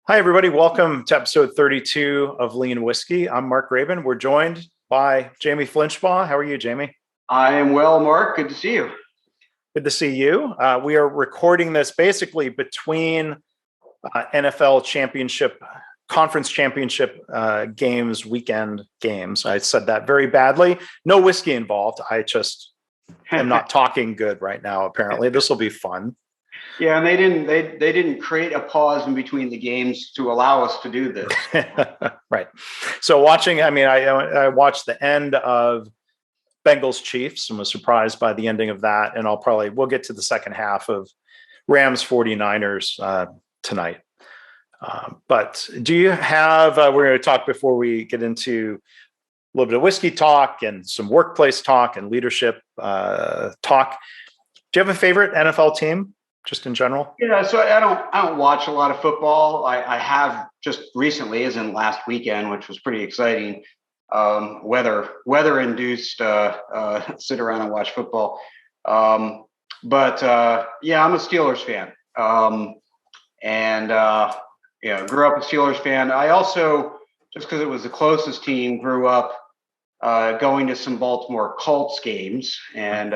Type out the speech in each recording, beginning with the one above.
Hi, everybody. Welcome to episode 32 of Lean Whiskey. I'm Mark Graban. We're joined by Jamie Flinchbaugh. How are you, Jamie? I am well, Mark. Good to see you. Good to see you. We are recording this basically between NFL championship, conference championship games, weekend games. I said that very badly. No whiskey involved. I just am not talking good right now, apparently. This will be fun. Yeah, and they didn't create a pause in between the games to allow us to do this. Right. So I watched the end of Bengals Chiefs and was surprised by the ending of that. And we'll get to the second half of Rams 49ers tonight. But do you have, we're going to talk before we get into a little bit of whiskey talk and some workplace talk and leadership talk. Do you have a favorite NFL team? Just in general? Yeah, so I don't watch a lot of football. I have just recently, as in last weekend, which was pretty exciting. Weather induced sit around and watch football. But I'm a Steelers fan. Grew up a Steelers fan. I also, just because it was the closest team, grew up going to some Baltimore Colts games and.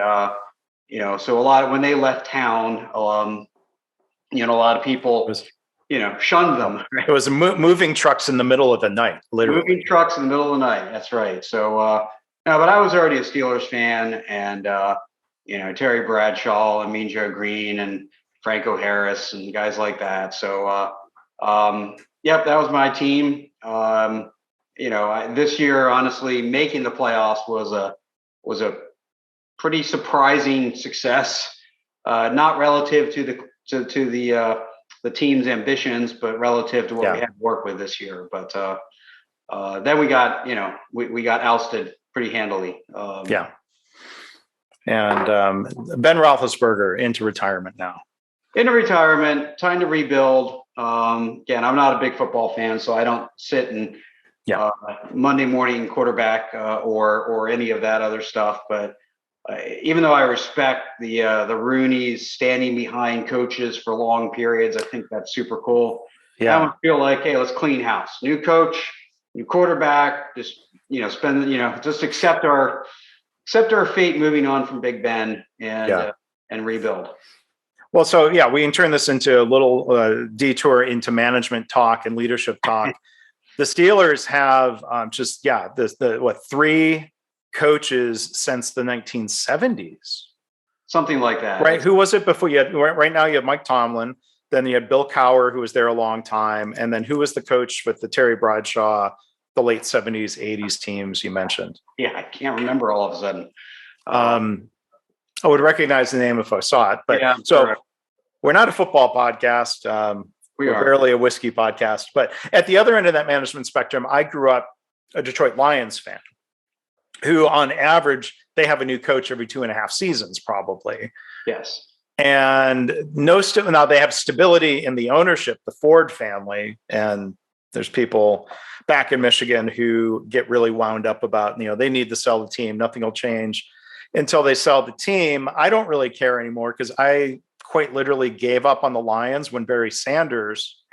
So when they left town, a lot of people, shunned them. Right? It was moving trucks in the middle of the night, literally. Moving trucks in the middle of the night. That's right. So, but I was already a Steelers fan, and Terry Bradshaw and Mean Joe Green and Franco Harris and guys like that. So, that was my team. This year, honestly, making the playoffs was a pretty surprising success, not relative to the team's ambitions, but relative to what we had to work with this year. But then we got we got ousted pretty handily. And Ben Roethlisberger into retirement now. Into retirement, time to rebuild. Again, I'm not a big football fan, so I don't sit and Monday morning quarterback or any of that other stuff, but. Even though I respect the Rooneys standing behind coaches for long periods, I think that's super cool. Yeah. I don't feel like, hey, let's clean house. New coach, new quarterback, just just accept our fate moving on from Big Ben and rebuild. Well, so we can turn this into a little detour into management talk and leadership talk. The Steelers have three coaches since the 1970s, something like that, right? Who was it before? Right now you have Mike Tomlin, then you had Bill Cowher, who was there a long time, and then who was the coach with the Terry Bradshaw, the late 70s 80s teams you mentioned? I can't remember all of a sudden. I would recognize the name if I saw it, but we're not a football podcast. We're barely a whiskey podcast, but at the other end of that management spectrum, I grew up a Detroit Lions fan, who on average, they have a new coach every 2.5 seasons, probably. Yes. And now they have stability in the ownership, the Ford family. And there's people back in Michigan who get really wound up about, they need to sell the team. Nothing will change until they sell the team. I don't really care anymore because I quite literally gave up on the Lions when Barry Sanders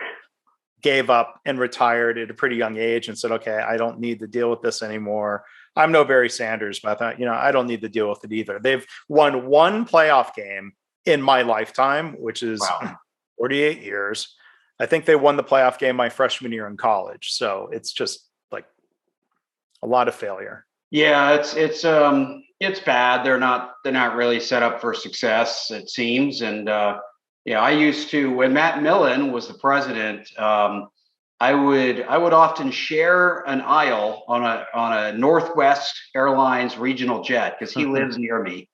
gave up and retired at a pretty young age and said, okay, I don't need to deal with this anymore. I'm no Barry Sanders, but I thought, I don't need to deal with it either. They've won one playoff game in my lifetime, which is 48 years. I think they won the playoff game my freshman year in college. So it's just like a lot of failure. Yeah, it's bad. They're not really set up for success, it seems. And I used to, when Matt Millen was the president, I would often share an aisle on a Northwest Airlines regional jet because he lives near me,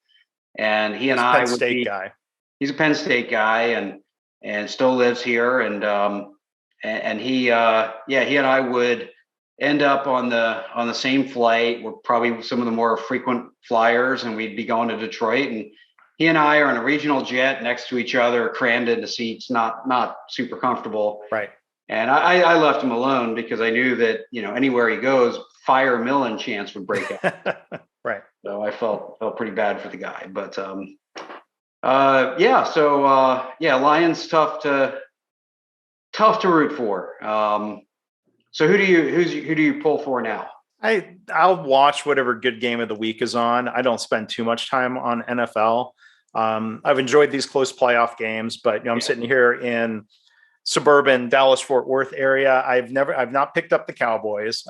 and he's a Penn State guy. He's a Penn State guy and still lives here, and he and I would end up on the same flight. We're probably some of the more frequent flyers, and we'd be going to Detroit, and he and I are on a regional jet next to each other, crammed into seats, not super comfortable. Right. And I left him alone because I knew that, anywhere he goes, fire Millen chance would break out. Right. So I felt pretty bad for the guy. But Lions tough tough to root for. So who do you pull for now? I'll watch whatever good game of the week is on. I don't spend too much time on NFL. I've enjoyed these close playoff games, but I'm sitting here in suburban Dallas Fort Worth area. I've not picked up the Cowboys.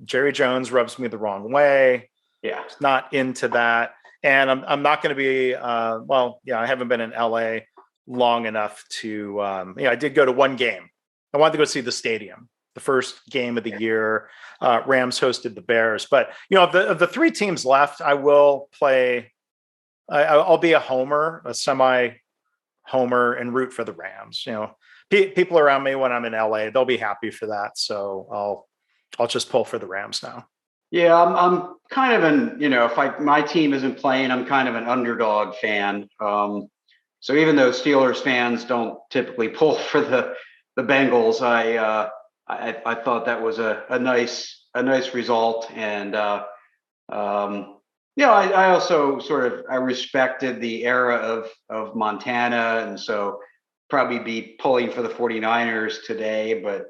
Jerry Jones rubs me the wrong way. Yeah, Not into that, and I'm not going to be. I haven't been in LA long enough to. I did go to one game. I wanted to go see the stadium, the first game of the year. Rams hosted the Bears, but of the three teams left, I will play. I'll be a homer, a semi homer, and root for the Rams. People around me when I'm in LA, they'll be happy for that. So I'll just pull for the Rams now. yeah, I'm kind of if my team isn't playing, I'm kind of an underdog fan. So even though Steelers fans don't typically pull for the Bengals, I thought that was a nice result, and I also I respected the era of Montana, and so probably be pulling for the 49ers today, but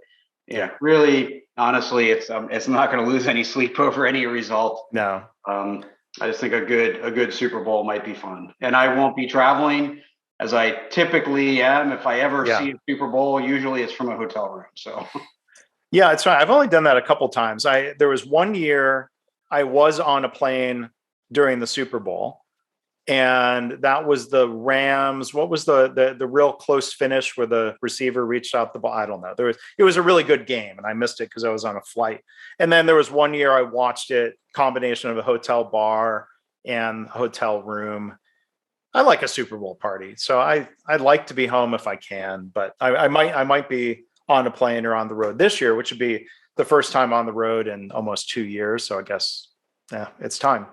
really, honestly, it's not going to lose any sleep over any result. No. I just think a good Super Bowl might be fun, and I won't be traveling as I typically am. If I ever see a Super Bowl, usually it's from a hotel room. So yeah, it's fine. I've only done that a couple times. There was one year I was on a plane during the Super Bowl, and that was the Rams. What was the real close finish where the receiver reached out the ball? I don't know. It was a really good game, and I missed it because I was on a flight. And then there was one year I watched it, combination of a hotel bar and hotel room. I like a Super Bowl party, so I'd like to be home if I can, but I might be on a plane or on the road this year, which would be the first time on the road in almost 2 years. So I guess it's time.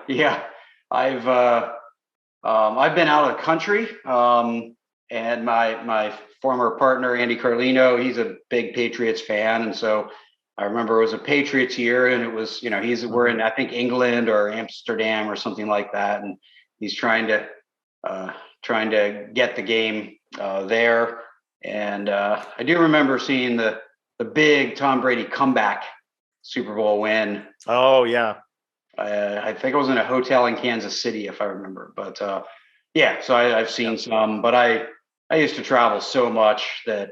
Yeah, I've been out of the country, and my former partner Andy Carlino, he's a big Patriots fan, and so I remember it was a Patriots year, and it was we're in I think England or Amsterdam or something like that, and he's trying to get the game there, and I do remember seeing the big Tom Brady comeback Super Bowl win. Oh yeah. I think I was in a hotel in Kansas City, if I remember. But so I've seen some, but I used to travel so much that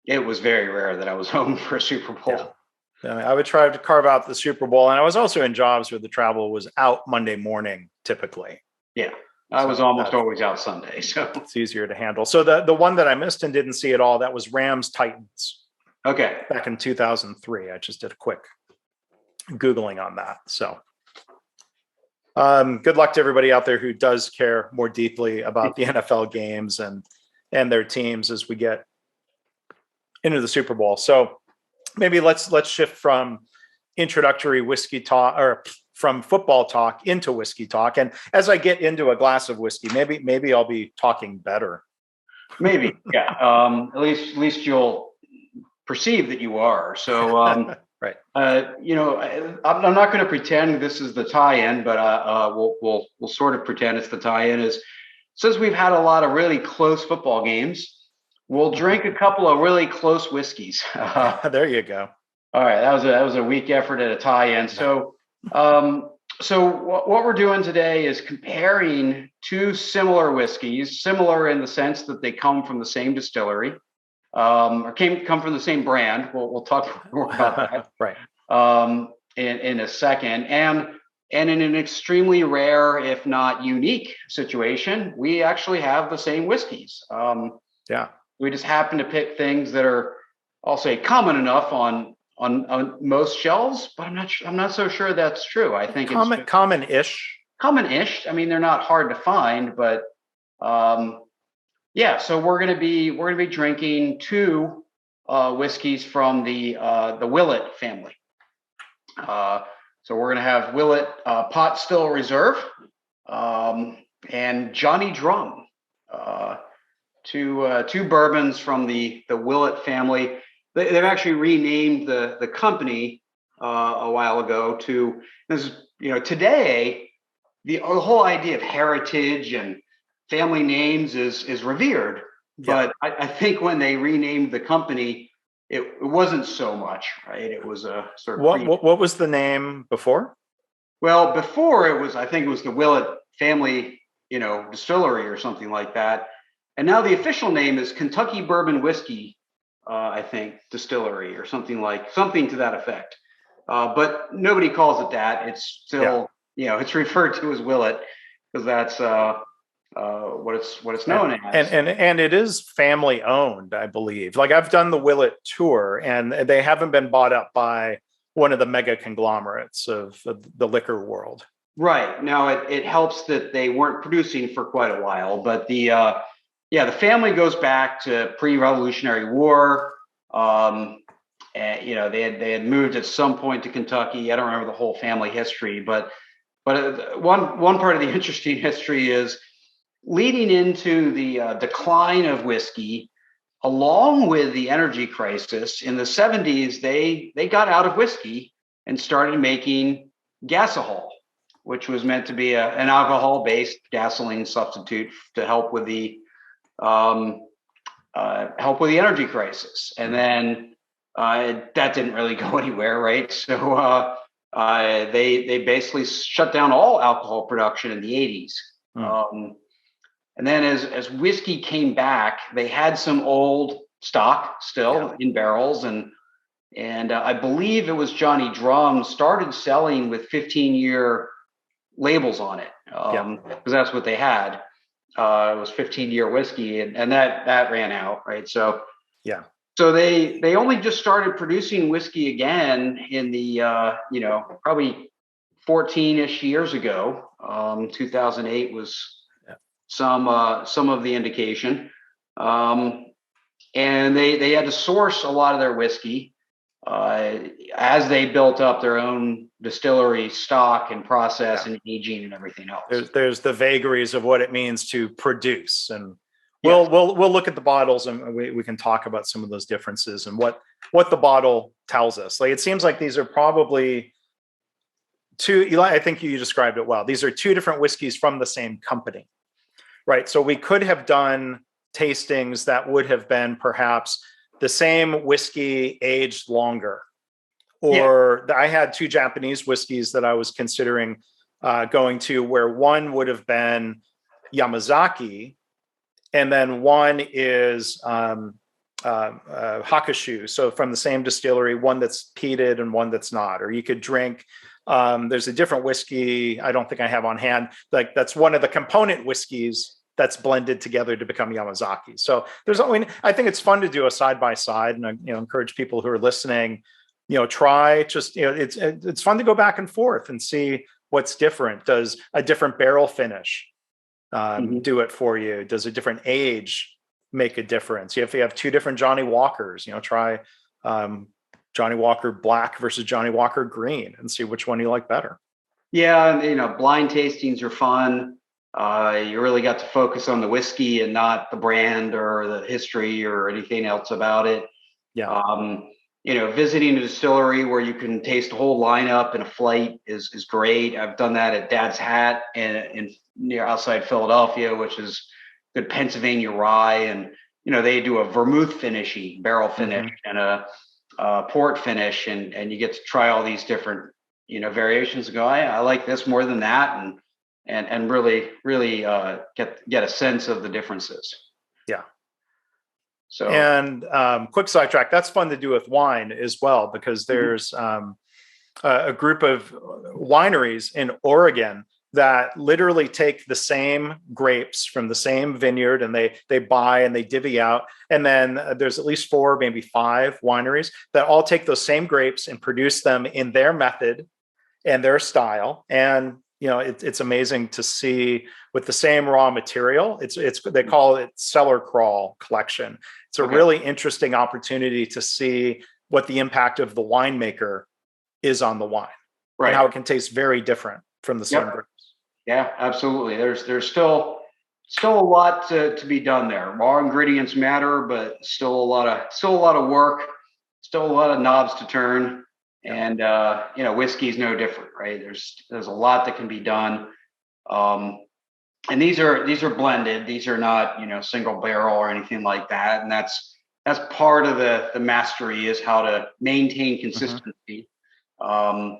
it was very rare that I was home for a Super Bowl. Yeah. I would try to carve out the Super Bowl, and I was also in jobs where the travel was out Monday morning, typically. Yeah, I was almost always out Sunday, so it's easier to handle. So the one that I missed and didn't see at all, that was Rams Titans. Okay, back in 2003. I just did a quick Googling on that. So good luck to everybody out there who does care more deeply about the NFL games and their teams as we get into the Super Bowl. So maybe let's shift from introductory whiskey talk, or from football talk, into whiskey talk. And as I get into a glass of whiskey, maybe I'll be talking better. Maybe, yeah. At least you'll perceive that you are. So right. I'm not going to pretend this is the tie-in, but we'll sort of pretend it's the tie-in. Is since we've had a lot of really close football games, we'll drink a couple of really close whiskeys. There you go. All right, that was a weak effort at a tie-in. So what we're doing today is comparing two similar whiskeys, similar in the sense that they come from the same distillery. Or come from the same brand. We'll talk more about that, right? In a second, and in an extremely rare, if not unique, situation, we actually have the same whiskeys. We just happen to pick things that are, I'll say, common enough on most shelves, but I'm not so sure that's true. I think it's common-ish. Common-ish. I mean, they're not hard to find, but so we're gonna be drinking two whiskeys from the Willett family. So we're gonna have Willett Pot Still Reserve and Johnny Drum, two bourbons from the Willett family. They've actually renamed the company a while ago to this. Today the whole idea of heritage and family names is revered, But I think when they renamed the company, it wasn't so much, right? It was a sort of what was the name before? well, before it was, I think it was the Willett family, distillery or something like that. And now the official name is Kentucky Bourbon Whiskey, I think, distillery or something to that effect. But nobody calls it that. It's still, it's referred to as Willett because that's what it's known as. And it is family owned, I believe. Like I've done the Willett tour, and they haven't been bought up by one of the mega conglomerates of the liquor world. Right. Now it helps that they weren't producing for quite a while, but the family goes back to pre-Revolutionary War. And they had moved at some point to Kentucky. I don't remember the whole family history, but one part of the interesting history is leading into the decline of whiskey, along with the energy crisis in the 70s. They got out of whiskey and started making gasohol, which was meant to be an alcohol-based gasoline substitute to help with the energy crisis. And then that didn't really go anywhere, right? So they basically shut down all alcohol production in the 80s. And then as whiskey came back, they had some old stock still in barrels, and I believe it was Johnny Drum started selling with 15-year labels on it, because that's what they had. It was 15-year whiskey, and that ran out, right? So so they only just started producing whiskey again in the probably 14-ish years ago. 2008 was some of the indication, and they had to source a lot of their whiskey as they built up their own distillery stock and process and aging and everything else. There's the vagaries of what it means to produce, and we'll look at the bottles, and we can talk about some of those differences and what the bottle tells us. Like it seems like these are probably two. Eli, I think you described it well. These are two different whiskeys from the same company, right? So we could have done tastings that would have been perhaps the same whiskey aged longer. Or I had two Japanese whiskeys that I was considering going to, where one would have been Yamazaki, and then one is Hakushu. So from the same distillery, one that's peated and one that's not. Or you could drink, there's a different whiskey I don't think I have on hand. Like that's one of the component whiskeys that's blended together to become Yamazaki. So I think it's fun to do a side by side, and I encourage people who are listening, try just, it's fun to go back and forth and see what's different. Does a different barrel finish do it for you? Does a different age make a difference? If you have two different Johnny Walkers, try Johnny Walker Black versus Johnny Walker Green and see which one you like better. Yeah, blind tastings are fun. You really got to focus on the whiskey and not the brand or the history or anything else about it. Visiting a distillery where you can taste a whole lineup in a flight is great. I've done that at Dad's Hat in near outside Philadelphia, which is good Pennsylvania rye, and they do a vermouth finishing barrel finish and a port finish, and you get to try all these different variations and go, I like this more than that, and really get a sense of the differences. So, and quick sidetrack, that's fun to do with wine as well, because there's a group of wineries in Oregon that literally take the same grapes from the same vineyard, and they buy and they divvy out. And then there's at least 4, maybe 5 wineries that all take those same grapes and produce them in their method and their style. And it's amazing to see with the same raw material. They call it cellar crawl collection. It's a really interesting opportunity to see what the impact of the winemaker is on the wine, and how it can taste very different from the same grapes. Yeah, absolutely. There's still a lot to be done there. Raw ingredients matter, but still a lot of work, still a lot of knobs to turn. And whiskey is no different, right? There's a lot that can be done. and these are blended. These are not, single barrel or anything like that. And that's part of the mastery, is how to maintain consistency. Um,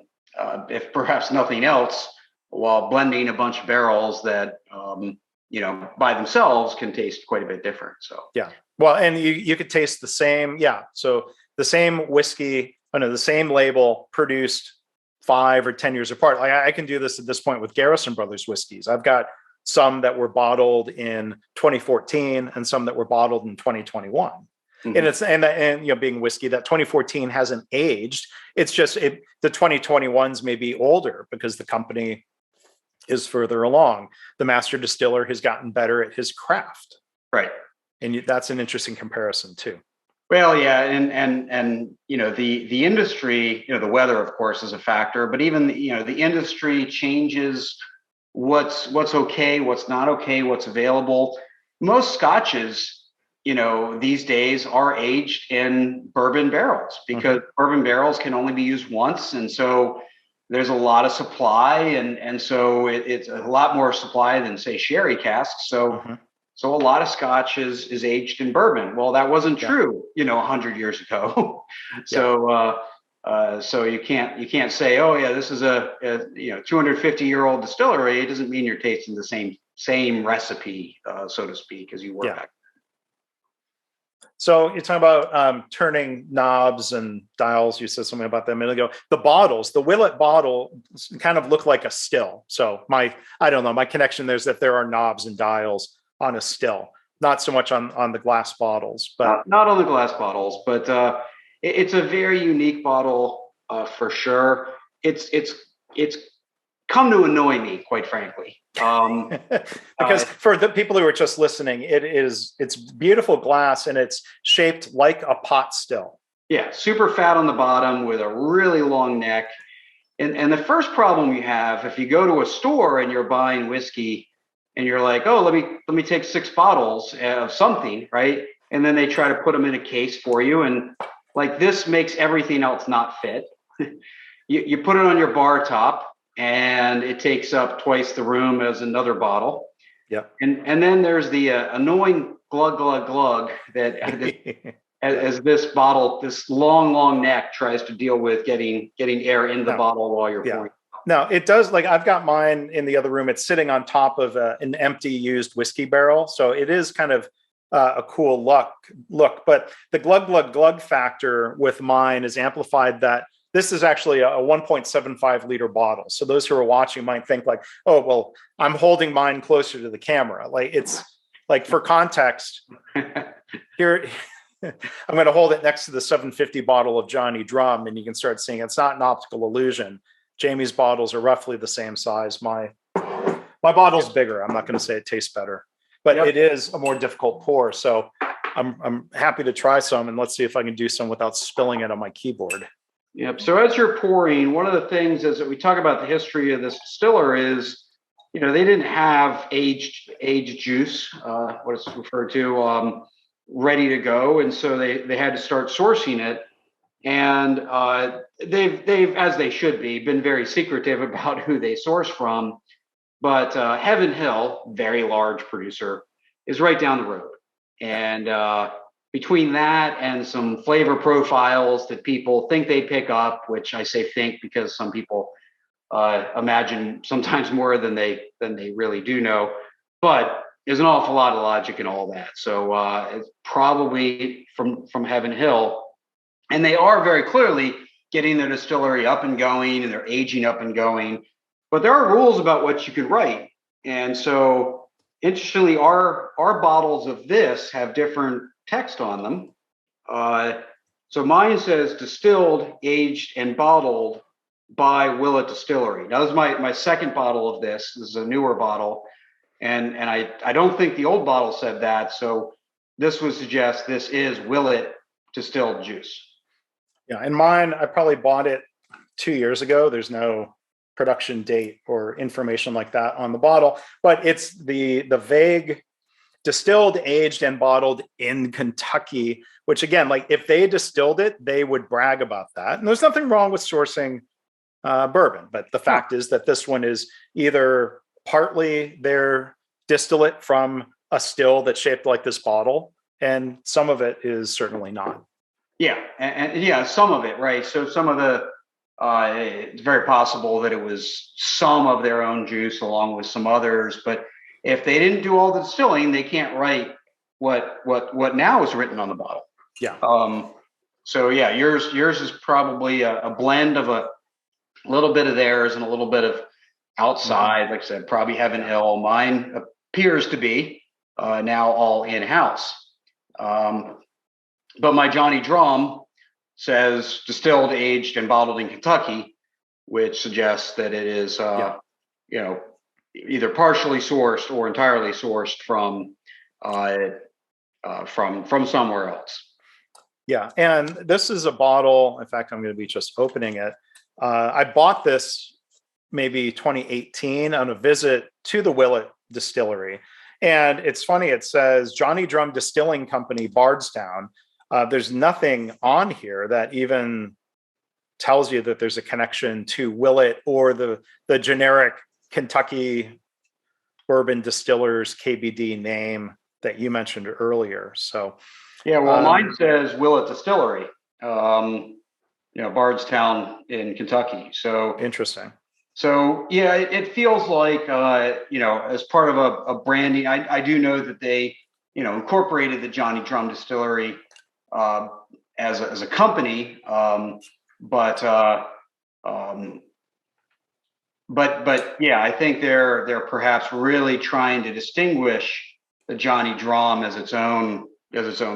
if perhaps nothing else, while blending a bunch of barrels that by themselves can taste quite a bit different. So yeah, well, and you could taste the same. Yeah, so the same whiskey, the same label produced 5 or 10 years apart. Like I can do this at this point with Garrison Brothers whiskeys. I've got some that were bottled in 2014 and some that were bottled in 2021. Mm-hmm. And it's and being whiskey, that 2014 hasn't aged. It's just the 2021s may be older because the company is further along. The master distiller has gotten better at his craft. Right. And that's an interesting comparison too. Well, yeah, and the industry, the weather, of course, is a factor, but even the industry changes what's okay, what's not okay, what's available. Most scotches, these days are aged in bourbon barrels, because bourbon barrels can only be used once, and so there's a lot of supply, and so it's a lot more supply than, say, sherry casks. So a lot of scotch is aged in bourbon. Well, that wasn't true, 100 years ago. So you can't say, oh yeah, this is a 250-year-old distillery. It doesn't mean you're tasting the same recipe, so to speak, as you were back. So you're talking about turning knobs and dials. You said something about that a minute ago. The bottles, the Willett bottle kind of look like a still. So my connection there is that there are knobs and dials on a still, not so much on the glass bottles. But not on the glass bottles, but it's a very unique bottle for sure. It's come to annoy me, quite frankly. Because for the people who are just listening, it's beautiful glass and it's shaped like a pot still. Yeah, super fat on the bottom with a really long neck. And the first problem you have, if you go to a store and you're buying whiskey and you're like, oh, let me take 6 bottles of something, right? And then they try to put them in a case for you, and like this makes everything else not fit. You put it on your bar top, and it takes up twice the room as another bottle. Yeah. And then there's the annoying glug glug glug that as this bottle, this long neck tries to deal with getting air in the bottle while you're pouring. No, it does. Like I've got mine in the other room. It's sitting on top of an empty used whiskey barrel, so it is kind of a cool look. But the glug glug glug factor with mine is amplified. That this is actually a 1.75 liter bottle. So those who are watching might think like, oh, well, I'm holding mine closer to the camera. Like it's like, for context, here, I'm going to hold it next to the 750 bottle of Johnny Drum, and you can start seeing it's not an optical illusion. Jamie's bottles are roughly the same size. My bottle's bigger. I'm not going to say it tastes better, but it is a more difficult pour. So I'm happy to try some, and let's see if I can do some without spilling it on my keyboard. Yep. So as you're pouring, one of the things is that we talk about the history of this distiller is, they didn't have aged juice, what it's referred to, ready to go, and so they had to start sourcing it. And they've, as they should be, been very secretive about who they source from. But Heaven Hill, very large producer, is right down the road. And between that and some flavor profiles that people think they pick up, which I say think because some people imagine sometimes more than they really do know, but there's an awful lot of logic in all that. So it's probably from Heaven Hill. And they are very clearly getting their distillery up and going, and they're aging up and going. But there are rules about what you can write. And so, interestingly, our bottles of this have different text on them. So mine says distilled, aged, and bottled by Willett Distillery. Now, this is my second bottle of this. This is a newer bottle. And I don't think the old bottle said that. So this would suggest this is Willett distilled juice. Yeah, and mine, I probably bought it 2 years ago. There's no production date or information like that on the bottle, but it's the vague distilled, aged, and bottled in Kentucky, which again, like if they distilled it, they would brag about that. And there's nothing wrong with sourcing bourbon, but the fact is that this one is either partly their distillate from a still that's shaped like this bottle, and some of it is certainly not. Yeah, and yeah, some of it, right? So some of the it's very possible that it was some of their own juice along with some others, but if they didn't do all the distilling, they can't write what now is written on the bottle. Yeah. So yeah, yours is probably a blend of a little bit of theirs and a little bit of outside. Like I said, probably Heaven Hill. Mine appears to be now all in house. But my Johnny Drum says distilled, aged, and bottled in Kentucky, which suggests that it is, you know, either partially sourced or entirely sourced from somewhere else. Yeah, and this is a bottle. In fact, I'm going to be just opening it. I bought this maybe 2018 on a visit to the Willett Distillery. And it's funny, it says Johnny Drum Distilling Company, Bardstown. There's nothing on here that even tells you that there's a connection to Willett or the generic Kentucky bourbon distillers KBD name that you mentioned earlier. So yeah, well, mine says Willett Distillery, Bardstown in Kentucky. So interesting. So yeah, it feels like as part of a branding. I do know that they incorporated the Johnny Drum Distillery as a company, but yeah, I think they're perhaps really trying to distinguish the Johnny Drum as its own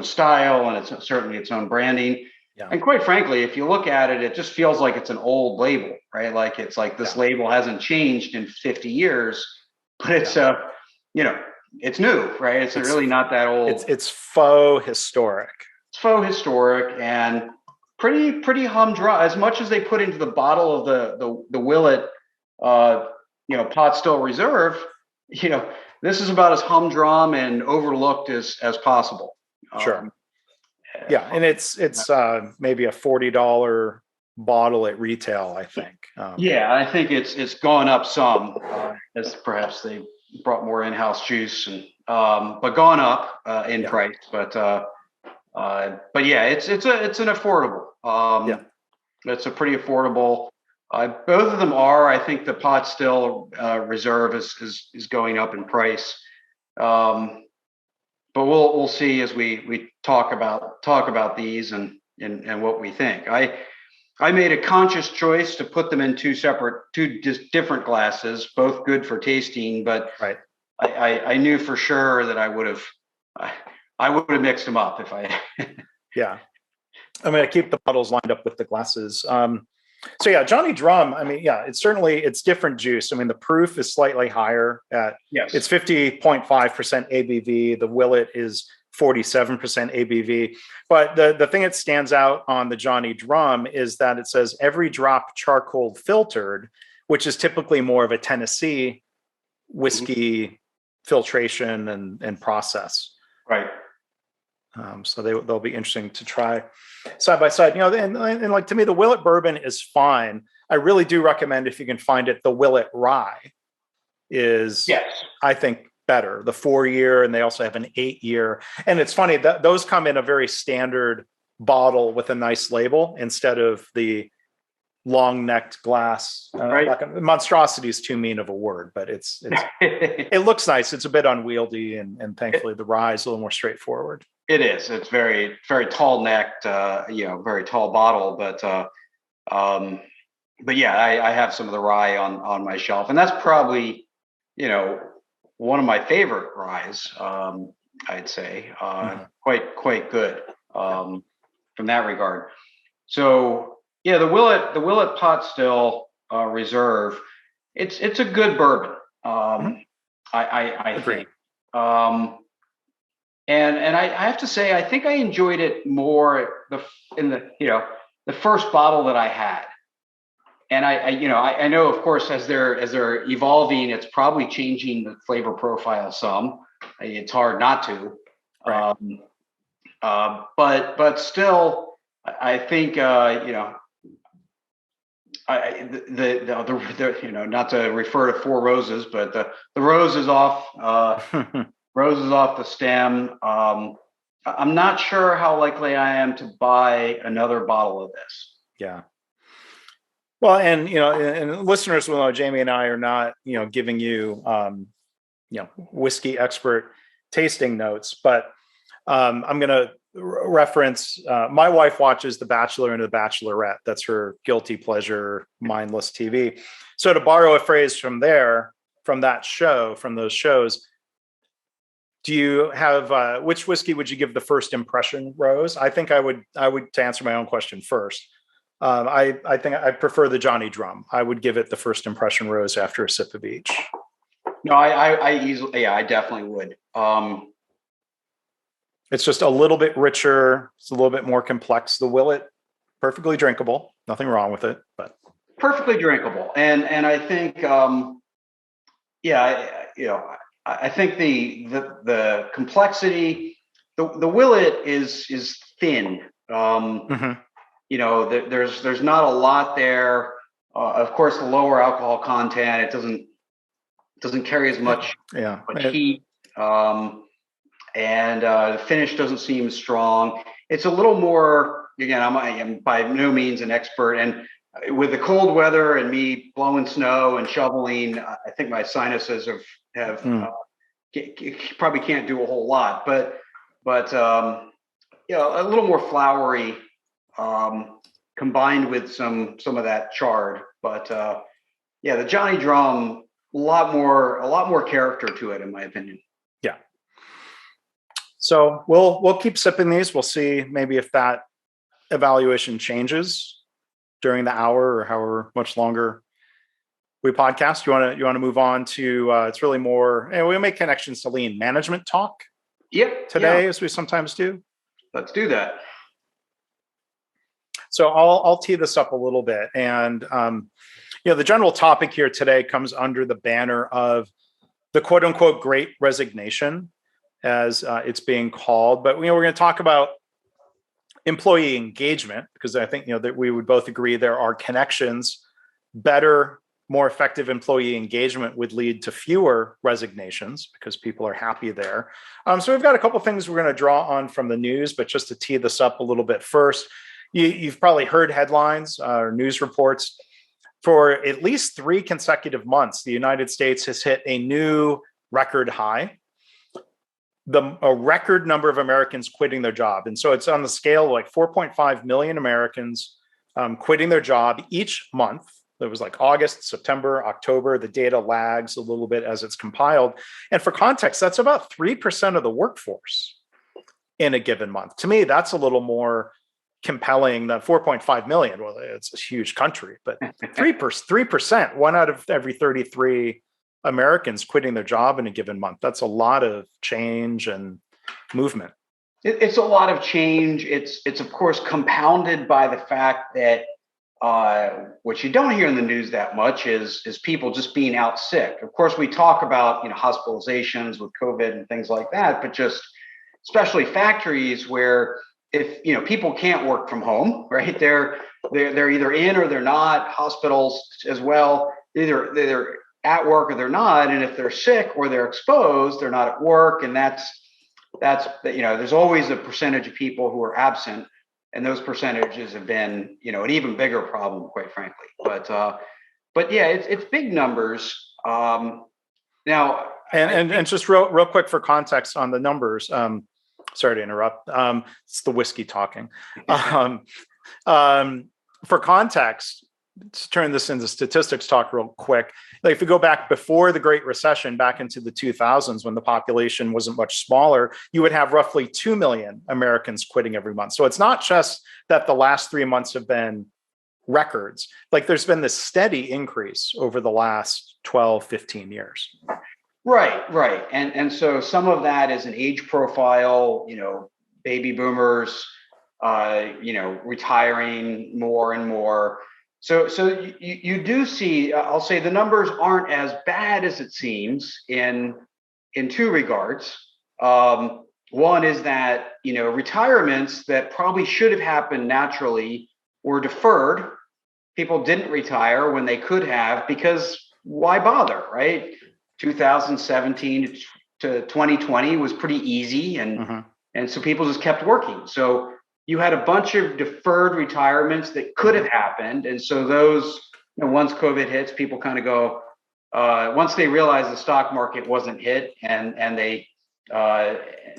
style, and it's certainly its own branding. Yeah. And quite frankly, if you look at it, it just feels like it's an old label, right? Like it's like this label hasn't changed in 50 years, but it's it's new, right? It's really not that old. It's faux historic. It's faux historic and pretty humdrum. As much as they put into the bottle of the Willett Pot Still Reserve, this is about as humdrum and overlooked as possible. Sure. Yeah, and it's maybe a $40 bottle at retail, I think. Yeah, I think it's gone up some as perhaps they brought more in-house juice and but gone up in price. But yeah, it's an affordable. It's a pretty affordable. Both of them are. I think the Pot Still Reserve is going up in price. But we'll see as we talk about these and what we think. I made a conscious choice to put them in two different glasses, both good for tasting. But I knew for sure that I would have mixed them up if I. Yeah, I'm going to keep the bottles lined up with the glasses. So yeah, Johnny Drum, I mean, yeah, it's different juice. I mean, the proof is slightly higher it's 50.5% ABV. The Willett is 47% ABV. But the thing that stands out on the Johnny Drum is that it says every drop charcoal filtered, which is typically more of a Tennessee whiskey filtration and process. Right. So they'll be interesting to try side by side. And like to me, the Willett bourbon is fine. I really do recommend, if you can find it, the Willett rye is, I think, better. The 4-year, and they also have an 8-year. And it's funny that those come in a very standard bottle with a nice label instead of the long-necked glass. Monstrosity is too mean of a word, but it's it looks nice. It's a bit unwieldy, and thankfully the rye is a little more straightforward. It is. It's very, very tall necked, very tall bottle. But yeah, I have some of the rye on my shelf, and that's probably, one of my favorite ryes. I'd say quite good from that regard. So yeah, the Willett Pot Still Reserve. It's a good bourbon. I think. And I have to say, I think I enjoyed it more in the first bottle that I had. And I know, of course, as they're evolving, it's probably changing the flavor profile some. It's hard not to. Right. But still, I think not to refer to Four Roses, but the rose is off. Rose is off the stem. I'm not sure how likely I am to buy another bottle of this. Yeah. Well, and listeners will know Jamie and I are not, giving you, whiskey expert tasting notes, but I'm going to reference my wife watches The Bachelor and The Bachelorette. That's her guilty pleasure, mindless TV. So to borrow a phrase from those shows, do you have which whiskey would you give the first impression rose? I think I would to answer my own question first. I think I prefer the Johnny Drum. I would give it the first impression rose after a sip of each. No, I easily, I definitely would. It's just a little bit richer. It's a little bit more complex. The Willett, perfectly drinkable. Nothing wrong with it, but perfectly drinkable. And I think, I think the complexity, the Willett is thin. There's not a lot there. Of course, the lower alcohol content, it doesn't carry as much heat. And the finish doesn't seem strong. It's a little more, again, I am by no means an expert. And with the cold weather and me blowing snow and shoveling, I think my sinuses have probably can't do a whole lot. But a little more flowery, combined with some of that chard. But the Johnny Drum, a lot more character to it, in my opinion. Yeah. So we'll keep sipping these. We'll see maybe if that evaluation changes during the hour or however much longer we podcast. You want to move on to it's really more, and we'll make connections to lean management talk. Yep. Today, as we sometimes do. Let's do that. So I'll tee this up a little bit, and the general topic here today comes under the banner of the quote unquote Great Resignation, as it's being called. But we're going to talk about employee engagement, because I think that we would both agree there are connections. Better, more effective employee engagement would lead to fewer resignations because people are happy there. So we've got a couple things we're going to draw on from the news, but just to tee this up a little bit first, you've probably heard headlines or news reports. For at least 3 consecutive months, the United States has hit a new record high. A record number of Americans quitting their job. And so it's on the scale of like 4.5 million Americans quitting their job each month. It was like August, September, October. The data lags a little bit as it's compiled. And for context, that's about 3% of the workforce in a given month. To me, that's a little more compelling than 4.5 million. Well, it's a huge country, but 3%, 1 out of every 33 Americans quitting their job in a given month. That's a lot of change and movement. It's a lot of change. It's of course compounded by the fact that what you don't hear in the news that much is people just being out sick. Of course, we talk about hospitalizations with COVID and things like that, but just especially factories where if people can't work from home, right? They're either in or they're not. Hospitals as well. They're at work or they're not, and if they're sick or they're exposed, they're not at work, and that's there's always a percentage of people who are absent, and those percentages have been an even bigger problem, quite frankly. But yeah, it's big numbers now. And just real quick for context on the numbers. Sorry to interrupt. It's the whiskey talking. For context, to turn this into statistics talk real quick, like if we go back before the Great Recession, back into the 2000s, when the population wasn't much smaller, you would have roughly 2 million Americans quitting every month. So it's not just that the last 3 months have been records. Like there's been this steady increase over the last 12, 15 years. Right. And so some of that is an age profile, baby boomers, retiring more and more. So you do see, I'll say the numbers aren't as bad as it seems in 2 regards. One is that, retirements that probably should have happened naturally were deferred people didn't retire when they could have, because why bother, right? 2017 to 2020 was pretty easy, and so people just kept working. So you had a bunch of deferred retirements that could have happened, and so those, once COVID hits, people kind of go, once they realized the stock market wasn't hit, and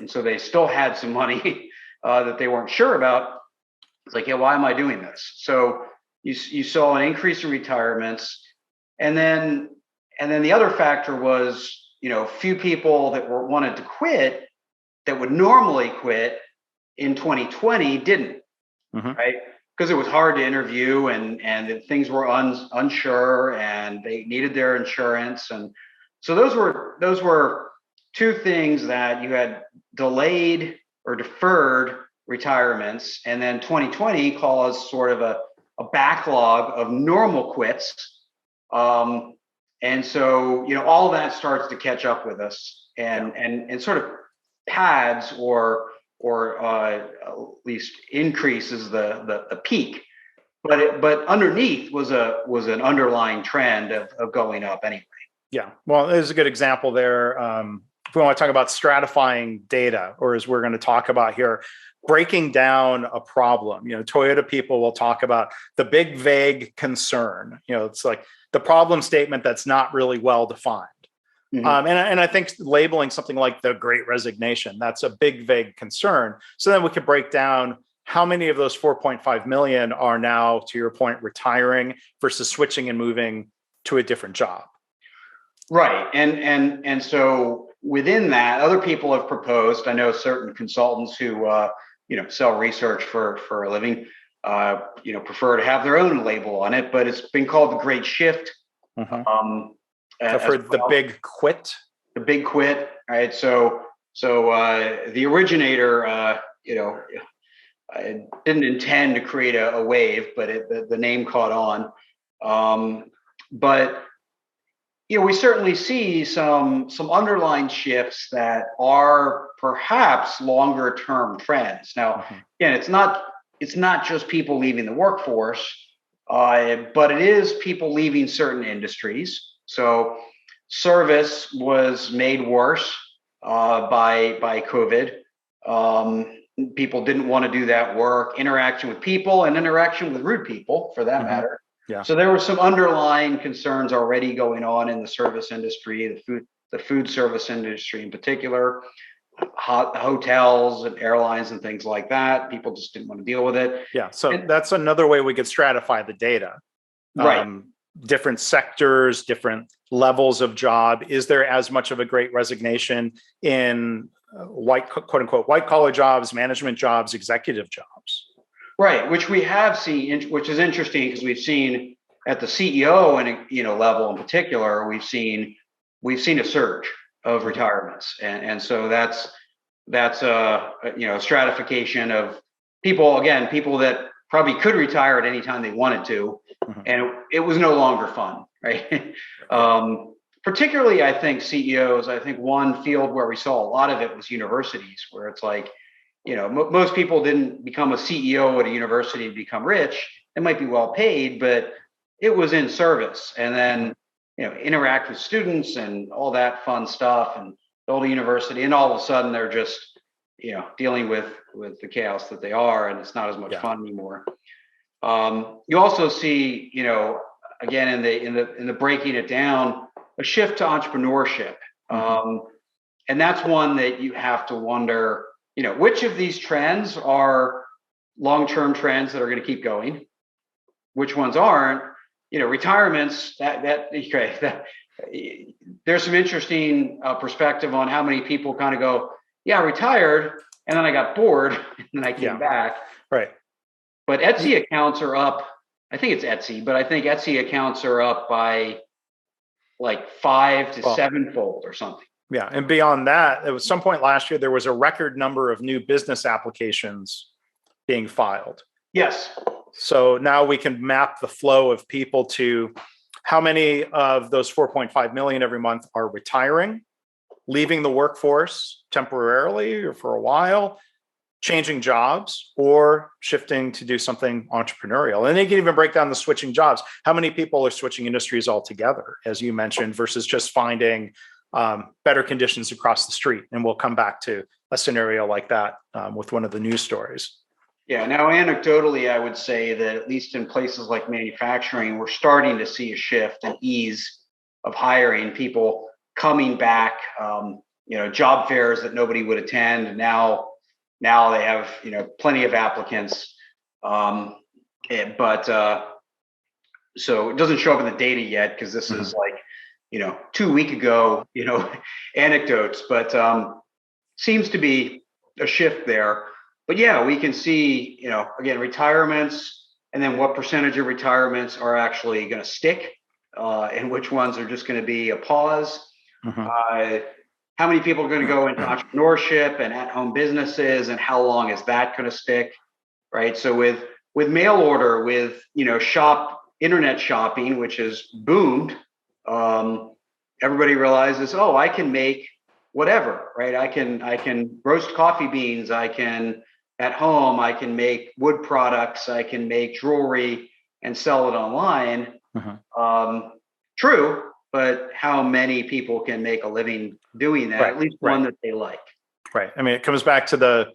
so they still had some money that they weren't sure about. It's like, yeah, why am I doing this? So you saw an increase in retirements, and then the other factor was, few people that wanted to quit, that would normally quit in 2020 didn't, right? Because it was hard to interview, and things were unsure, and they needed their insurance, and so those were two things that you had: delayed or deferred retirements, and then 2020 caused sort of a backlog of normal quits. And so, all of that starts to catch up with us, and sort of pads or at least increases the peak, but underneath was an underlying trend of going up anyway. Yeah, well, there's a good example there. If we want to talk about stratifying data, or as we're going to talk about here, breaking down a problem. Toyota people will talk about the big vague concern. It's like the problem statement that's not really well defined. And I think labeling something like the Great Resignation, that's a big vague concern. So then we could break down how many of those 4.5 million are now, to your point, retiring versus switching and moving to a different job. Right. And so within that, other people have proposed, I know certain consultants who sell research for a living, prefer to have their own label on it, but it's been called the Great Shift. I've heard the big quit. The big quit, right? So the originator, I didn't intend to create a wave, but the name caught on. But we certainly see some underlying shifts that are perhaps longer term trends. Now, again, it's not just people leaving the workforce, but it is people leaving certain industries. So service was made worse by COVID. People didn't want to do that work, interaction with people, and interaction with rude people, for that matter. Yeah. So there were some underlying concerns already going on in the service industry, the food service industry in particular, hotels and airlines and things like that. People just didn't want to deal with it. Yeah. So that's another way we could stratify the data. Right. Different sectors, different levels of job. Is there as much of a Great Resignation in quote unquote white collar jobs, management jobs, executive jobs? Right, which we have seen, which is interesting, because we've seen at the CEO and level in particular, we've seen a surge of retirements, and so that's a stratification of people that probably could retire at any time they wanted to, and it was no longer fun, right? Particularly, I think CEOs. I think one field where we saw a lot of it was universities, where it's like, most people didn't become a CEO at a university to become rich. They might be well paid, but it was in service, and then interact with students and all that fun stuff, and build a university, and all of a sudden they're just dealing with the chaos that they are, and it's not as much fun anymore. You also see, again, in the breaking it down, a shift to entrepreneurship, and that's one that you have to wonder, which of these trends are long-term trends that are going to keep going, which ones aren't. Retirements, there's some interesting perspective on how many people kind of go, yeah, I retired, and then I got bored, and then I came back. Right. But Etsy accounts are up. I think it's Etsy, but I think Etsy accounts are up by like 5 to 7-fold or something. Yeah. And beyond that, at some point last year, there was a record number of new business applications being filed. Yes. So now we can map the flow of people to how many of those 4.5 million every month are retiring, leaving the workforce temporarily or for a while, changing jobs or shifting to do something entrepreneurial. And they can even break down the switching jobs. How many people are switching industries altogether, as you mentioned, versus just finding better conditions across the street? And we'll come back to a scenario like that with one of the news stories. Yeah. Now, anecdotally, I would say that at least in places like manufacturing, we're starting to see a shift and ease of hiring, people coming back, job fairs that nobody would attend. And now they have, plenty of applicants. So it doesn't show up in the data yet, because this is like, 2 weeks ago, anecdotes, but seems to be a shift there. But yeah, we can see, again, retirements, and then what percentage of retirements are actually going to stick, and which ones are just going to be a pause. How many people are going to go into entrepreneurship and at-home businesses, and how long is that going to stick, right? So with mail order, with internet shopping, which has boomed, everybody realizes, oh, I can make whatever, right? I can roast coffee beans. At home, I can make wood products. I can make jewelry and sell it online. True, but how many people can make a living doing that? Right, At least one that they like. Right. I mean, it comes back to the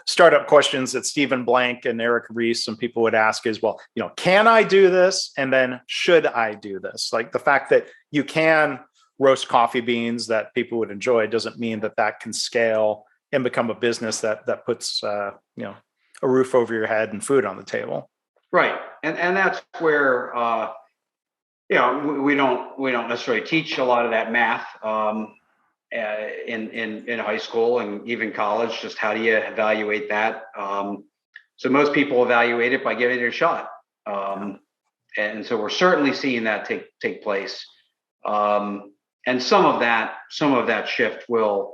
startup questions that Stephen Blank and Eric Ries, some people would ask is, well, can I do this? And then should I do this? Like, the fact that you can roast coffee beans that people would enjoy doesn't mean that can scale and become a business that puts a roof over your head and food on the table. Right. And that's where we don't necessarily teach a lot of that math in high school and even college. Just how do you evaluate that? So most people evaluate it by giving it a shot, and so we're certainly seeing that take place. And some of that shift will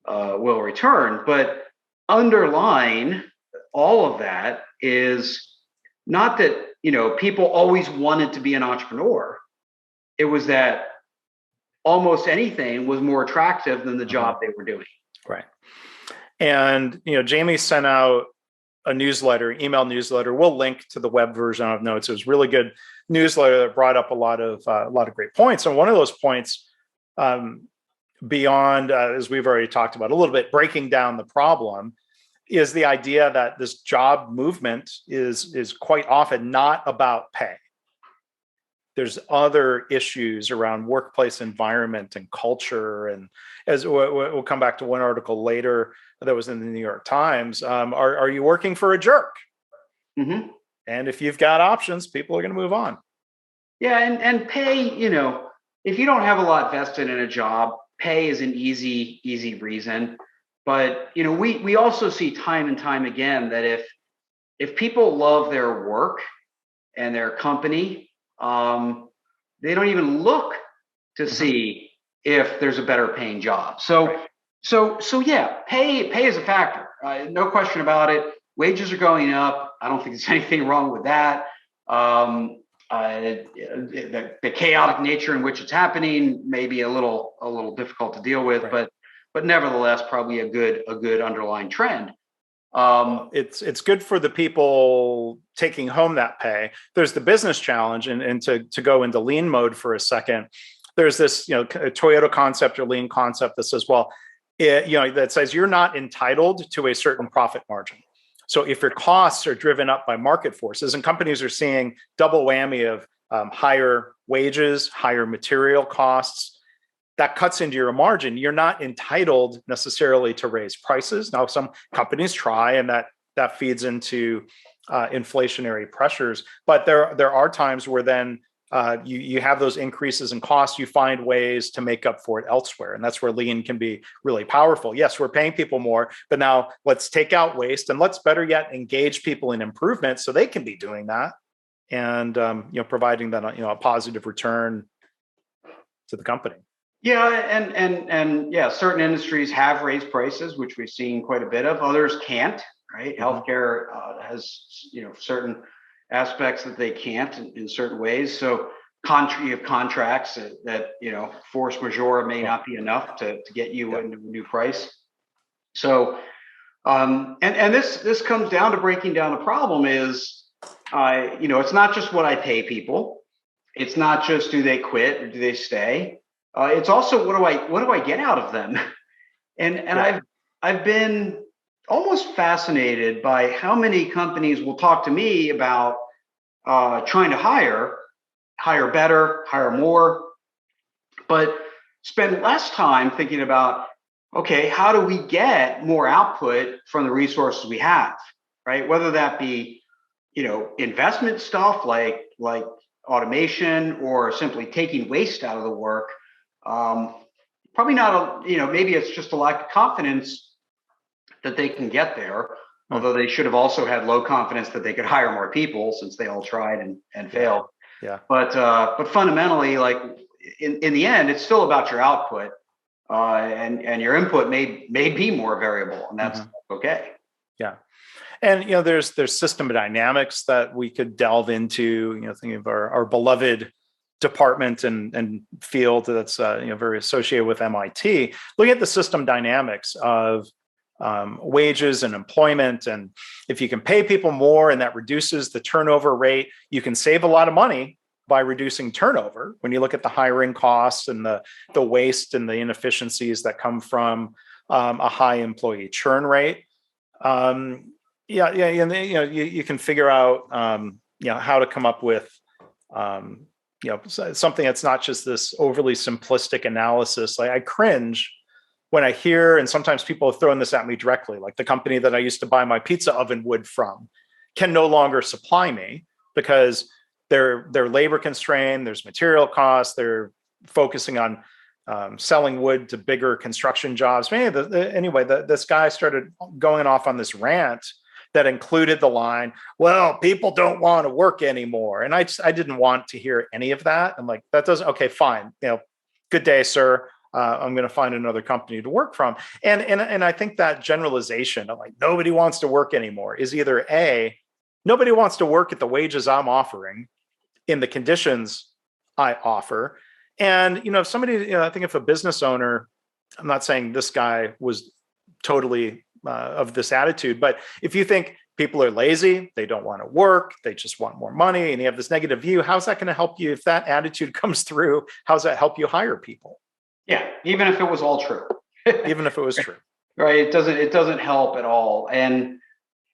return, but underlying all of that is not that people always wanted to be an entrepreneur. It was that almost anything was more attractive than the job they were doing. Right. And Jamie sent out a email newsletter. We'll link to the web version of notes. It was a really good newsletter that brought up a lot of great points. And one of those points, beyond, as we've already talked about a little bit, breaking down the problem, is the idea that this job movement is quite often not about pay. There's other issues around workplace environment and culture. And as we'll come back to one article later that was in the New York Times, are you working for a jerk? And if you've got options, people are going to move on. Yeah, and pay, if you don't have a lot vested in a job, pay is an easy reason. But we also see time and time again that if people love their work and their company, they don't even look to see if there's a better paying job. So yeah, pay is a factor. No question about it. Wages are going up. I don't think there's anything wrong with that. The chaotic nature in which it's happening may be a little difficult to deal with, but nevertheless, probably a good underlying trend. It's good for the people taking home that pay. There's the business challenge, and to go into lean mode for a second, there's this Toyota concept or lean concept that says, well, that says you're not entitled to a certain profit margin. So if your costs are driven up by market forces, and companies are seeing double whammy of higher wages, higher material costs, that cuts into your margin. You're not entitled necessarily to raise prices. Now, some companies try, and that feeds into inflationary pressures. But there are times where then you have those increases in costs. You find ways to make up for it elsewhere, and that's where lean can be really powerful. Yes, we're paying people more, but now let's take out waste, and let's better yet engage people in improvement so they can be doing that, and providing that a positive return to the company. Yeah, and yeah, certain industries have raised prices, which we've seen quite a bit of. Others can't, right? Healthcare has certain aspects that they can't in certain ways. So you have contracts that force majeure may not be enough to get you a new price. So And this comes down to breaking down the problem is, it's not just what I pay people. It's not just do they quit or do they stay. It's also what do I get out of them? And Yeah. I've been almost fascinated by how many companies will talk to me about trying to hire better, hire more, but spend less time thinking about, okay, how do we get more output from the resources we have, right? Whether that be, investment stuff like automation or simply taking waste out of the work. Um, Probably not maybe it's just a lack of confidence that they can get there. Although they should have also had low confidence that they could hire more people since they all tried and failed. Yeah. But fundamentally, like in the end, it's still about your output, and your input may be more variable, and that's okay. Yeah. And there's system dynamics that we could delve into. Thinking of our beloved department and field that's very associated with MIT. Looking at the system dynamics of wages and employment, and if you can pay people more and that reduces the turnover rate, you can save a lot of money by reducing turnover. When you look at the hiring costs and the waste and the inefficiencies that come from a high employee churn rate. And you can figure out how to come up with something that's not just this overly simplistic analysis. Like I cringe when I hear, and sometimes people have thrown this at me directly, like the company that I used to buy my pizza oven wood from can no longer supply me because they're labor constrained, there's material costs, they're focusing on selling wood to bigger construction jobs. Anyway, this guy started going off on this rant that included the line, well, people don't want to work anymore. And I didn't want to hear any of that. I'm like, that doesn't, okay, fine. Good day, sir. I'm going to find another company to work from. And I think that generalization of like, nobody wants to work anymore is either A, nobody wants to work at the wages I'm offering in the conditions I offer. And, if somebody, I think if a business owner, I'm not saying this guy was totally of this attitude, but if you think people are lazy, they don't want to work, they just want more money, and you have this negative view, how's that going to help you? If that attitude comes through, how's that help you hire people? Yeah, even if it was all true. Even if it was true. Right. It doesn't help at all. And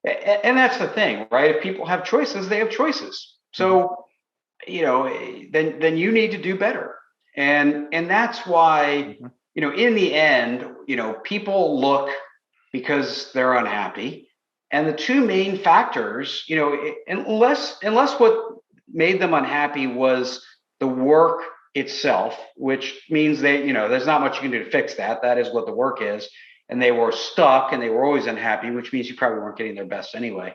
that's the thing, right? If people have choices, they have choices. So, then you need to do better. And that's why, in the end, people look because they're unhappy. And the two main factors, unless what made them unhappy was the work itself, which means there's not much you can do to fix that. That is what the work is. And they were stuck and they were always unhappy, which means you probably weren't getting their best anyway.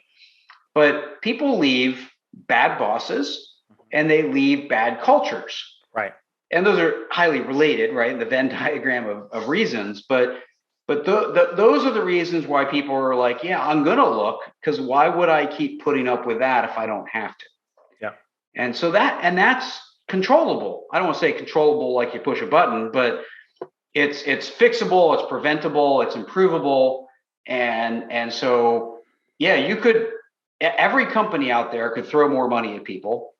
But people leave bad bosses and they leave bad cultures. Right. And those are highly related, right? The Venn diagram of reasons. But those are the reasons why people are like, yeah, I'm going to look, because why would I keep putting up with that if I don't have to? Yeah. And so that's controllable. I don't want to say controllable like you push a button, but it's fixable, it's preventable, it's improvable. And so, yeah, every company out there could throw more money at people.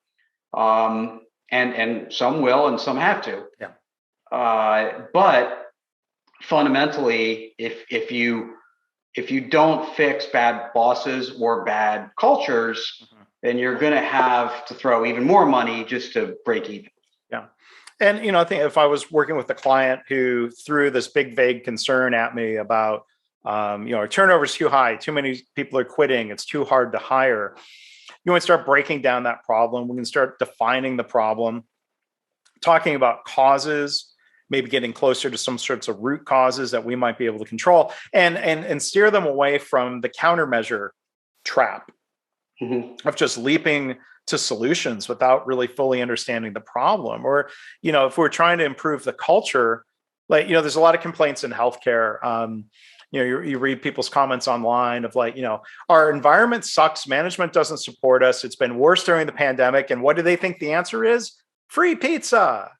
And some will and some have to. Yeah. But fundamentally, if you don't fix bad bosses or bad cultures, then you're going to have to throw even more money just to break even. Yeah. And, I think if I was working with a client who threw this big, vague concern at me about, our turnover is too high, too many people are quitting, it's too hard to hire. You want to start breaking down that problem. We can start defining the problem, talking about causes, maybe getting closer to some sorts of root causes that we might be able to control, and steer them away from the countermeasure trap of just leaping to solutions without really fully understanding the problem. Or, if we're trying to improve the culture, like, there's a lot of complaints in healthcare. You read people's comments online of like, our environment sucks. Management doesn't support us. It's been worse during the pandemic. And what do they think the answer is? Free pizza.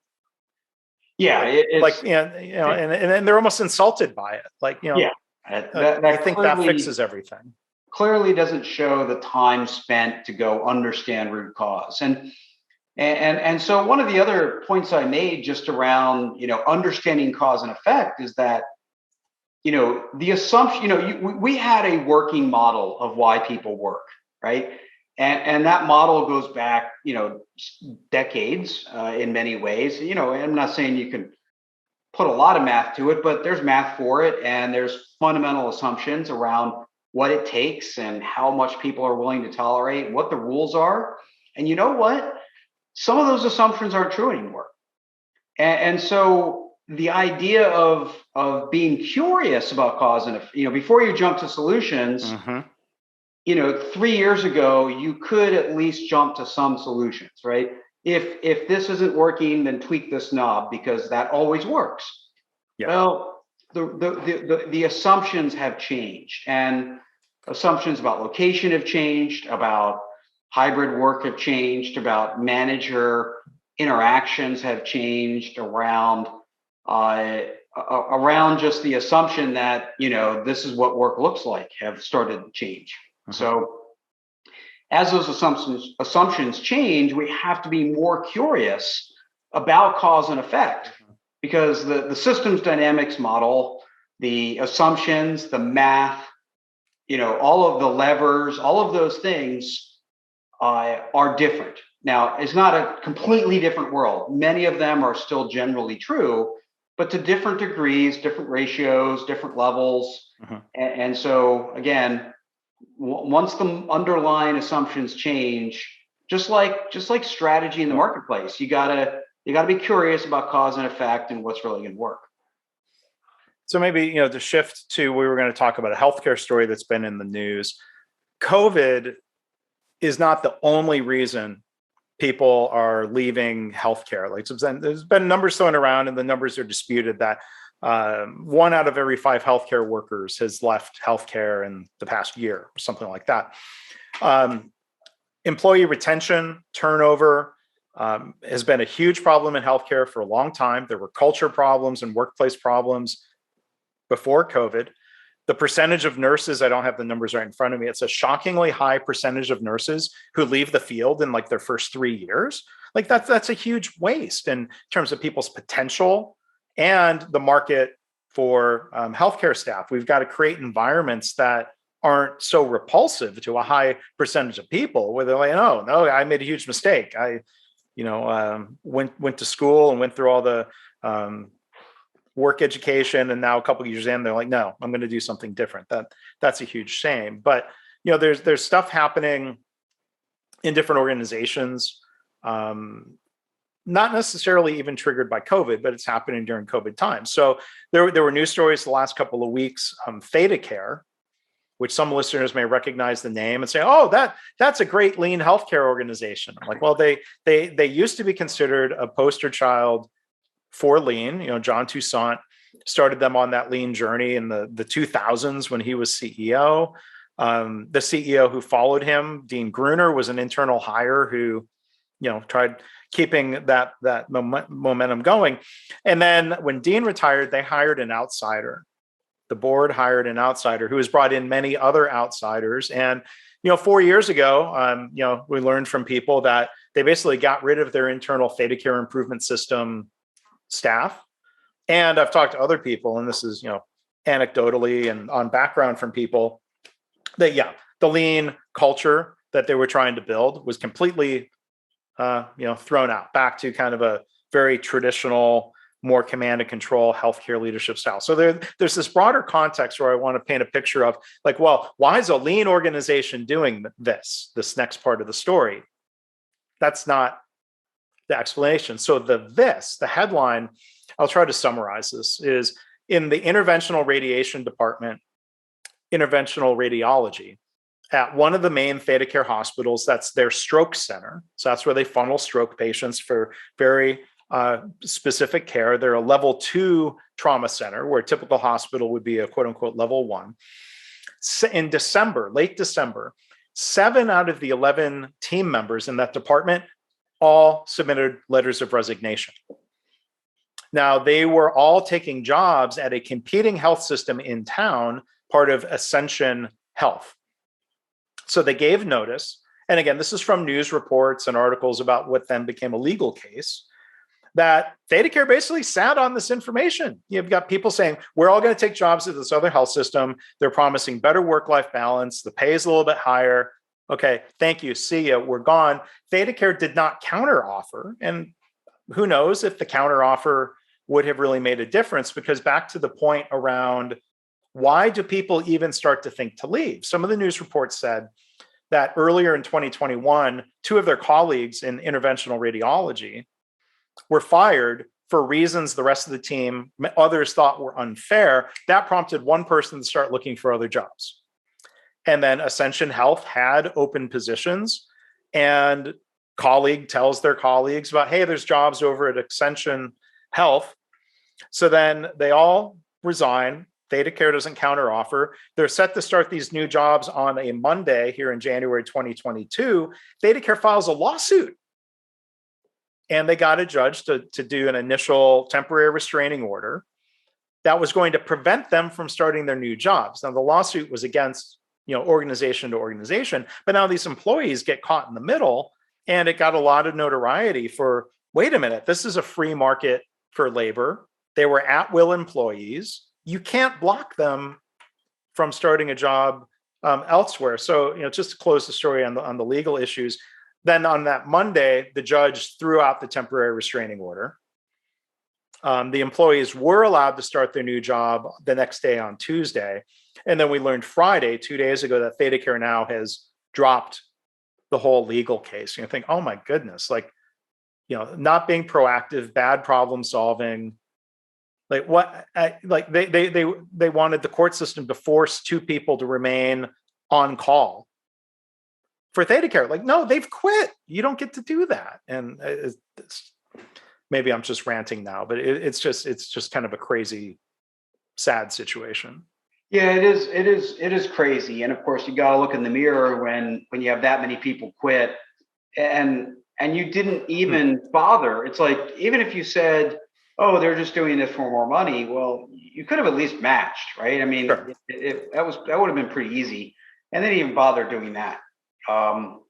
Yeah. And they're almost insulted by it. Like, yeah. I think that fixes everything. Clearly doesn't show the time spent to go understand root cause. And so one of the other points I made just around, understanding cause and effect is that, the assumption, we had a working model of why people work, right? And that model goes back, decades in many ways. I'm not saying you can put a lot of math to it, but there's math for it. And there's fundamental assumptions around what it takes and how much people are willing to tolerate, what the rules are. And you know what? Some of those assumptions aren't true anymore. And so the idea of being curious about cause and, before you jump to solutions, 3 years ago, you could at least jump to some solutions, right? If this isn't working, then tweak this knob because that always works. Yeah. Well, the assumptions have changed, and assumptions about location have changed, about hybrid work have changed, about manager interactions have changed, around just the assumption that this is what work looks like have started to change. So as those assumptions change, we have to be more curious about cause and effect, because the systems dynamics model, the assumptions, the math, all of the levers, all of those things are different. Now, it's not a completely different world. Many of them are still generally true, but to different degrees, different ratios, different levels. And so again, once the underlying assumptions change, just like strategy in the marketplace, you gotta be curious about cause and effect and what's really going to work. So maybe, to shift to, we were going to talk about a healthcare story that's been in the news. COVID is not the only reason people are leaving healthcare. Like, there's been numbers thrown around, and the numbers are disputed, that 1 out of every 5 healthcare workers has left healthcare in the past year, or something like that. Employee retention, turnover has been a huge problem in healthcare for a long time. There were culture problems and workplace problems before COVID. The percentage of nurses, I don't have the numbers right in front of me, it's a shockingly high percentage of nurses who leave the field in like their first 3 years. Like that's a huge waste in terms of people's potential and the market for healthcare staff. We've got to create environments that aren't so repulsive to a high percentage of people, where they're like, oh, no, I made a huge mistake. I, went to school and went through all the work education, and now a couple of years in, they're like, no, I'm going to do something different. That's a huge shame. But there's stuff happening in different organizations, not necessarily even triggered by COVID, but it's happening during COVID times. So there were news stories the last couple of weeks. Thedacare, which some listeners may recognize the name and say, oh, that's a great lean healthcare organization. I'm like, well, they used to be considered a poster child for lean. John Toussaint started them on that lean journey in the 2000s when he was CEO. The CEO who followed him, Dean Gruner, was an internal hire who, tried keeping that momentum going. And then when Dean retired, they hired an outsider. The board hired an outsider who has brought in many other outsiders. And 4 years ago, we learned from people that they basically got rid of their internal Thedacare improvement system staff. And I've talked to other people, and this is, anecdotally and on background from people, that, the lean culture that they were trying to build was completely, thrown out, back to kind of a very traditional, more command and control healthcare leadership style. So there's this broader context where I want to paint a picture of, like, well, why is a lean organization doing this next part of the story? That's not the explanation. So the headline, I'll try to summarize this, is in the interventional radiation department, interventional radiology, at one of the main Thedacare hospitals, that's their stroke center. So that's where they funnel stroke patients for very specific care. They're a level 2 trauma center, where a typical hospital would be a quote unquote level 1. In late December, 7 out of the 11 team members in that department all submitted letters of resignation. Now, they were all taking jobs at a competing health system in town part of Ascension Health. So they gave notice. And again, this is from news reports and articles about what then became a legal case, that Thedacare basically sat on this information. You've got people saying, we're all going to take jobs at this other health system. They're promising better work-life balance. The pay is a little bit higher. Okay, thank you. See ya. We're gone. Thedacare did not counteroffer. And who knows if the counteroffer would have really made a difference, because back to the point around why do people even start to think to leave? Some of the news reports said that earlier in 2021, two of their colleagues in interventional radiology were fired for reasons the rest of the team, others thought were unfair. That prompted one person to start looking for other jobs. And then Ascension Health had open positions, and colleague tells their colleagues about, hey, there's jobs over at Ascension Health. So then they all resign. Thedacare doesn't counteroffer. They're set to start these new jobs on a Monday here in January 2022. Thedacare files a lawsuit. And they got a judge to do an initial temporary restraining order that was going to prevent them from starting their new jobs. Now, the lawsuit was against, organization to organization, but now these employees get caught in the middle, and it got a lot of notoriety for, wait a minute, this is a free market for labor. They were at-will employees. You can't block them from starting a job elsewhere. So, just to close the story on the legal issues, then on that Monday, the judge threw out the temporary restraining order. The employees were allowed to start their new job the next day on Tuesday. And then we learned Friday, 2 days ago, that Thedacare now has dropped the whole legal case. You think, oh my goodness, not being proactive, bad problem solving. They wanted the court system to force two people to remain on call for Thedacare. No, they've quit. You don't get to do that. And maybe I'm just ranting now, but it's just kind of a crazy, sad situation. Yeah, it is crazy. And of course, you got to look in the mirror when you have that many people quit, and you didn't even bother. It's like, even if you said, oh, they're just doing this for more money, well, you could have at least matched, right? I mean, sure. That would have been pretty easy, and they didn't even bother doing that. And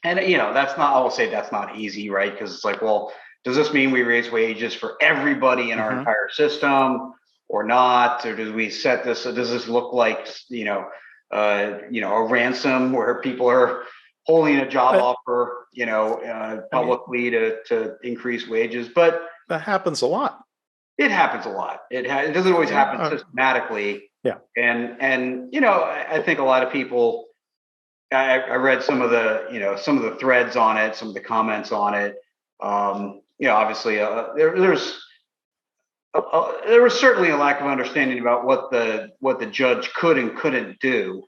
that's not, I will say that's not easy, right? Because it's like, well, does this mean we raise wages for everybody in our entire system or not? Or do we set this, does this look like, a ransom where people are holding a job offer, publicly to increase wages? But that happens a lot. It happens a lot. It doesn't always happen systematically. Yeah. And I think a lot of people, I read some of the threads on it, some of the comments on it. Obviously, there was certainly a lack of understanding about what the judge could and couldn't do.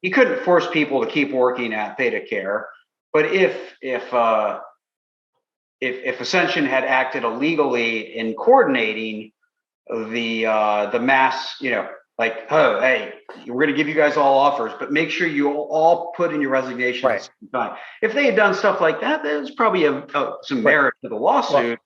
He couldn't force people to keep working at Thedacare, but if Ascension had acted illegally in coordinating the mass, like, oh, hey, we're going to give you guys all offers, but make sure you all put in your resignation at the same time. If they had done stuff like that, there's probably some merit to the lawsuit.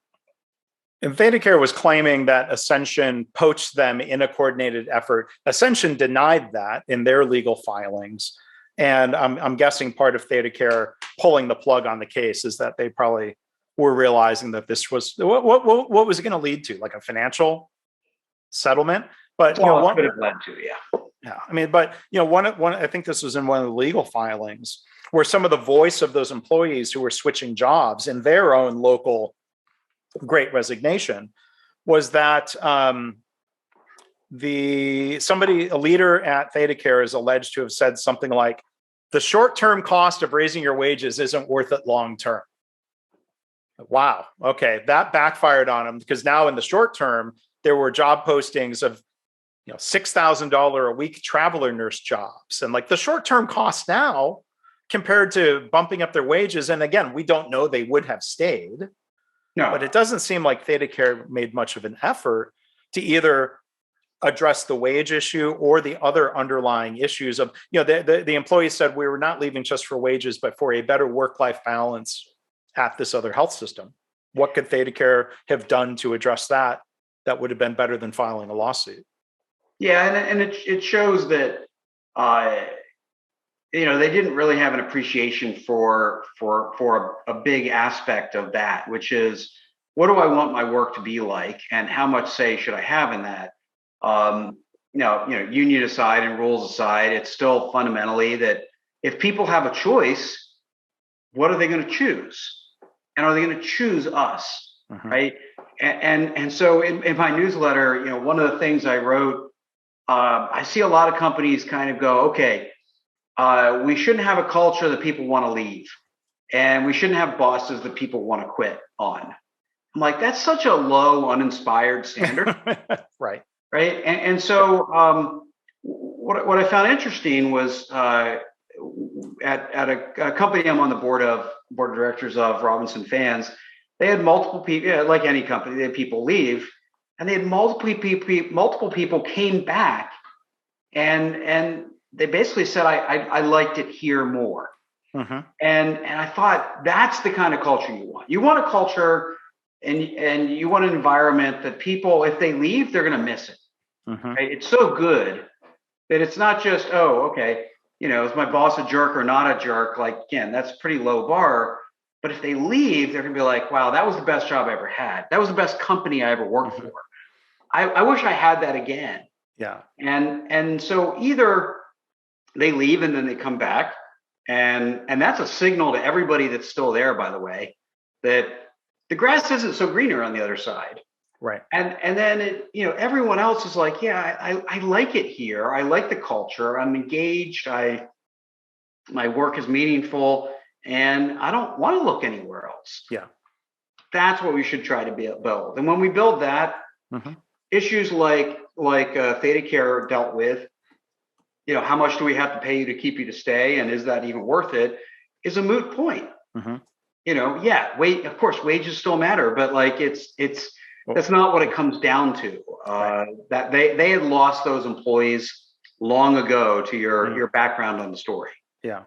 And Thedacare was claiming that Ascension poached them in a coordinated effort. Ascension denied that in their legal filings. And I'm guessing part of Thedacare pulling the plug on the case is that they probably were realizing that this was, what was it going to lead to? Like a financial settlement? But what could have led to, yeah. I mean, but one. I think this was in one of the legal filings where some of the voice of those employees who were switching jobs in their own local Great Resignation was that a leader at Thedacare is alleged to have said something like, "The short-term cost of raising your wages isn't worth it long-term." Wow. Okay, that backfired on them, because now in the short term there were job postings of $6,000 a week traveler nurse jobs, and like the short-term cost now compared to bumping up their wages. And again, we don't know, they would have stayed. No, but it doesn't seem like Thedacare made much of an effort to either address the wage issue or the other underlying issues of, the employees said, we were not leaving just for wages, but for a better work-life balance at this other health system. What could Thedacare have done to address that would have been better than filing a lawsuit? Yeah, and it shows that uh, they didn't really have an appreciation for a big aspect of that, which is what do I want my work to be like, and how much say should I have in that? Um, union aside and rules aside, it's still fundamentally that if people have a choice, what are they going to choose? And are they going to choose us? Mhm. Right? And so in my newsletter, one of the things I wrote, I see a lot of companies kind of go, okay, we shouldn't have a culture that people want to leave, and we shouldn't have bosses that people want to quit on. I'm like, that's such a low, uninspired standard, Right. right? And Yeah. so what I found interesting was at a company I'm on the board of directors of, Robinson Fans. They had multiple people, like any company, they had people leave, and they had multiple people came back, and they basically said, I liked it here more. Hmm. And I thought that's the kind of culture you want. You want a culture, and you want an environment that people, if they leave, they're going to miss it. Hmm. Right? It's so good that it's not just, oh, okay, is my boss a jerk or not a jerk? Like, again, that's a pretty low bar. But if they leave, they're going to be like, wow, that was the best job I ever had. That was the best company I ever worked Hmm. for. I wish I had that again. Yeah. And so either they leave and then they come back, and that's a signal to everybody that's still there, by the way, that the grass isn't so greener on the other side. Right. And then everyone else is like, yeah, I like it here. I like the culture. I'm engaged. My work is meaningful, and I don't want to look anywhere else. Yeah. That's what we should try to build. And when we build that, Hmm. issues like Thedacare dealt with, how much do we have to pay you to keep you to stay, and is that even worth it? Is a moot point. Hmm. Yeah, of course, wages still matter, but like it's Well, that's not what it comes down to. right. That they had lost those employees long ago to Mm. your background on the story. Yeah.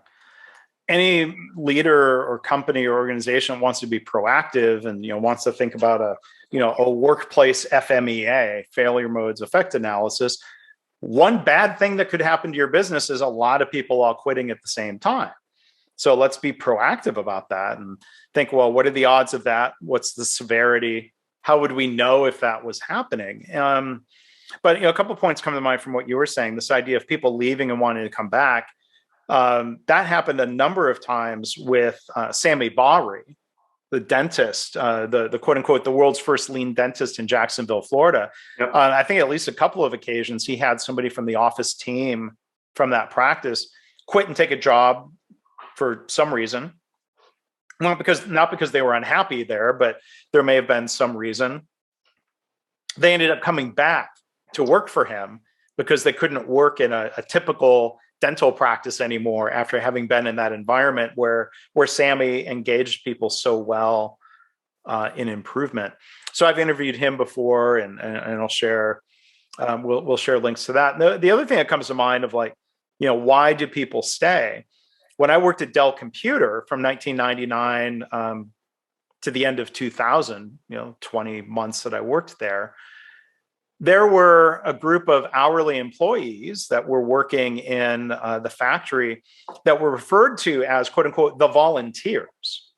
Any leader or company or organization wants to be proactive and wants to think about a workplace FMEA, failure modes effect analysis. One bad thing that could happen to your business is a lot of people all quitting at the same time. So let's be proactive about that and think, well, what are the odds of that? What's the severity? How would we know if that was happening? But a couple of points come to mind from what you were saying. This idea of people leaving and wanting to come back. That happened a number of times with Sammy Bawry, the dentist, the quote unquote, the world's first lean dentist in Jacksonville, Florida. Yep. I think at least a couple of occasions he had somebody from the office team from that practice quit and take a job for some reason. Not because they were unhappy there, but there may have been some reason. They ended up coming back to work for him because they couldn't work in a typical dental practice anymore after having been in that environment where Sammy engaged people so well in improvement. So I've interviewed him before, and I'll share. We'll share links to that. And the other thing that comes to mind of why do people stay? When I worked at Dell Computer from 1999 to the end of 2000, 20 months that I worked there, there were a group of hourly employees that were working in the factory that were referred to as, quote unquote, the volunteers,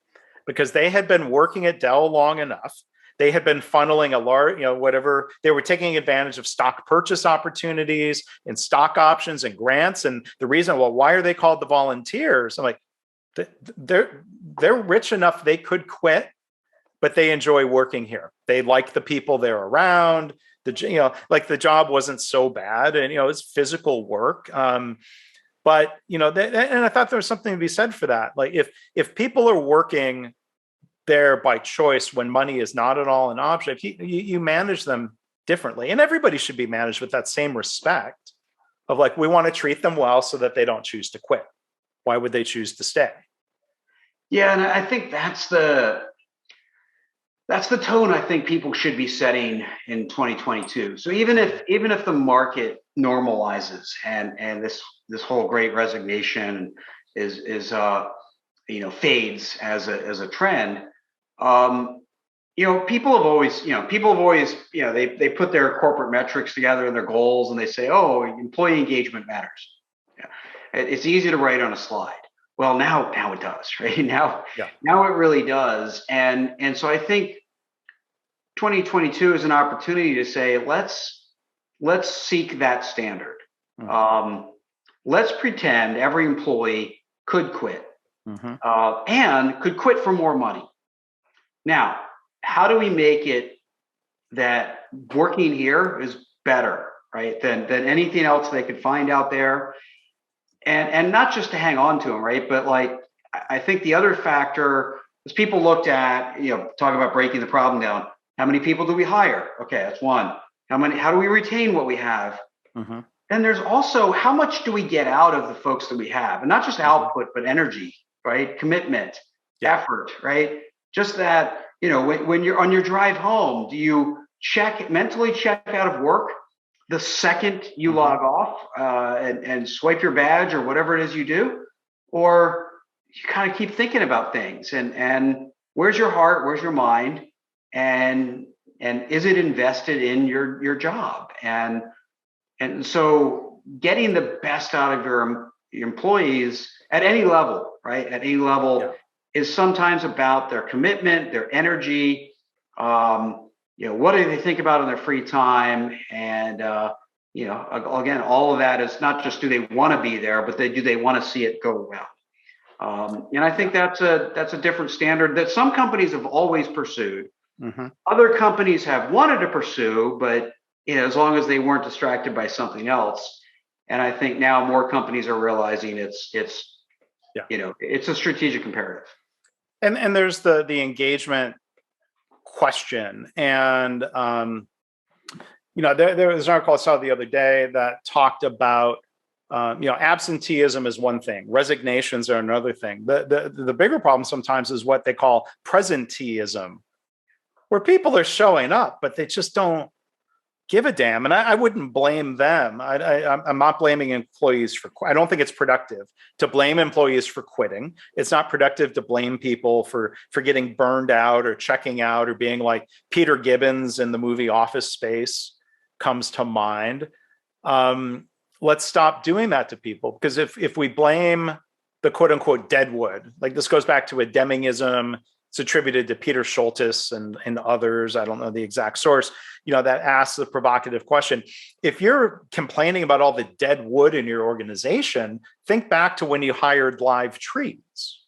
because they had been working at Dell long enough. They had been funneling a large, whatever, they were taking advantage of stock purchase opportunities and stock options and grants. And the reason, well, why are they called the volunteers? I'm like, they're rich enough they could quit, but they enjoy working here. They like the people they're around. The job wasn't so bad, and it's physical work. But and I thought there was something to be said for that. Like if people are working there by choice when money is not at all an option, you manage them differently, and everybody should be managed with that same respect of we want to treat them well so that they don't choose to quit. Why would they choose to stay? Yeah, and I think that's the tone I think people should be setting in 2022. So even if the market normalizes and this whole Great Resignation is fades as a trend, people have always, they put their corporate metrics together and their goals, and they say, oh, employee engagement matters. Yeah. It's easy to write on a slide. Well, now it does, right? Now it really does. And so I think 2022 is an opportunity to say, let's seek that standard. Mm-hmm. Let's pretend every employee could quit, mm-hmm. And could quit for more money. Now, how do we make it that working here is better, right, than anything else they could find out there? And not just to hang on to them, right? But like, I think the other factor is people looked at, talking about breaking the problem down. How many people do we hire? Okay, that's one. How do we retain what we have? Mm-hmm. Then there's also, how much do we get out of the folks that we have? And not just output, but energy, right? Commitment, effort, right? Just that, when you're on your drive home, do you mentally check out of work the second you log off and swipe your badge or whatever it is you do? Or you kind of keep thinking about things, and where's your heart? Where's your mind? And is it invested in your job? And so getting the best out of your employees at any level, right? At any level is sometimes about their commitment, their energy. What do they think about in their free time? And, again, all of that is not just do they want to be there, but do they want to see it go well? And I think that's a different standard that some companies have always pursued. Mm-hmm. Other companies have wanted to pursue, but as long as they weren't distracted by something else. And I think now more companies are realizing it's a strategic imperative. And there's the engagement question. And there was an article I saw the other day that talked about absenteeism is one thing, resignations are another thing. The bigger problem sometimes is what they call presenteeism, where people are showing up, but they just don't give a damn. And I wouldn't blame them. I'm not blaming employees I don't think it's productive to blame employees for quitting. It's not productive to blame people for getting burned out or checking out or being like Peter Gibbons in the movie Office Space comes to mind. Let's stop doing that to people, because if we blame the quote unquote deadwood, like this goes back to a Demingism. It's attributed to Peter Schultes and others. I don't know the exact source, that asks the provocative question. If you're complaining about all the dead wood in your organization, think back to when you hired live trees.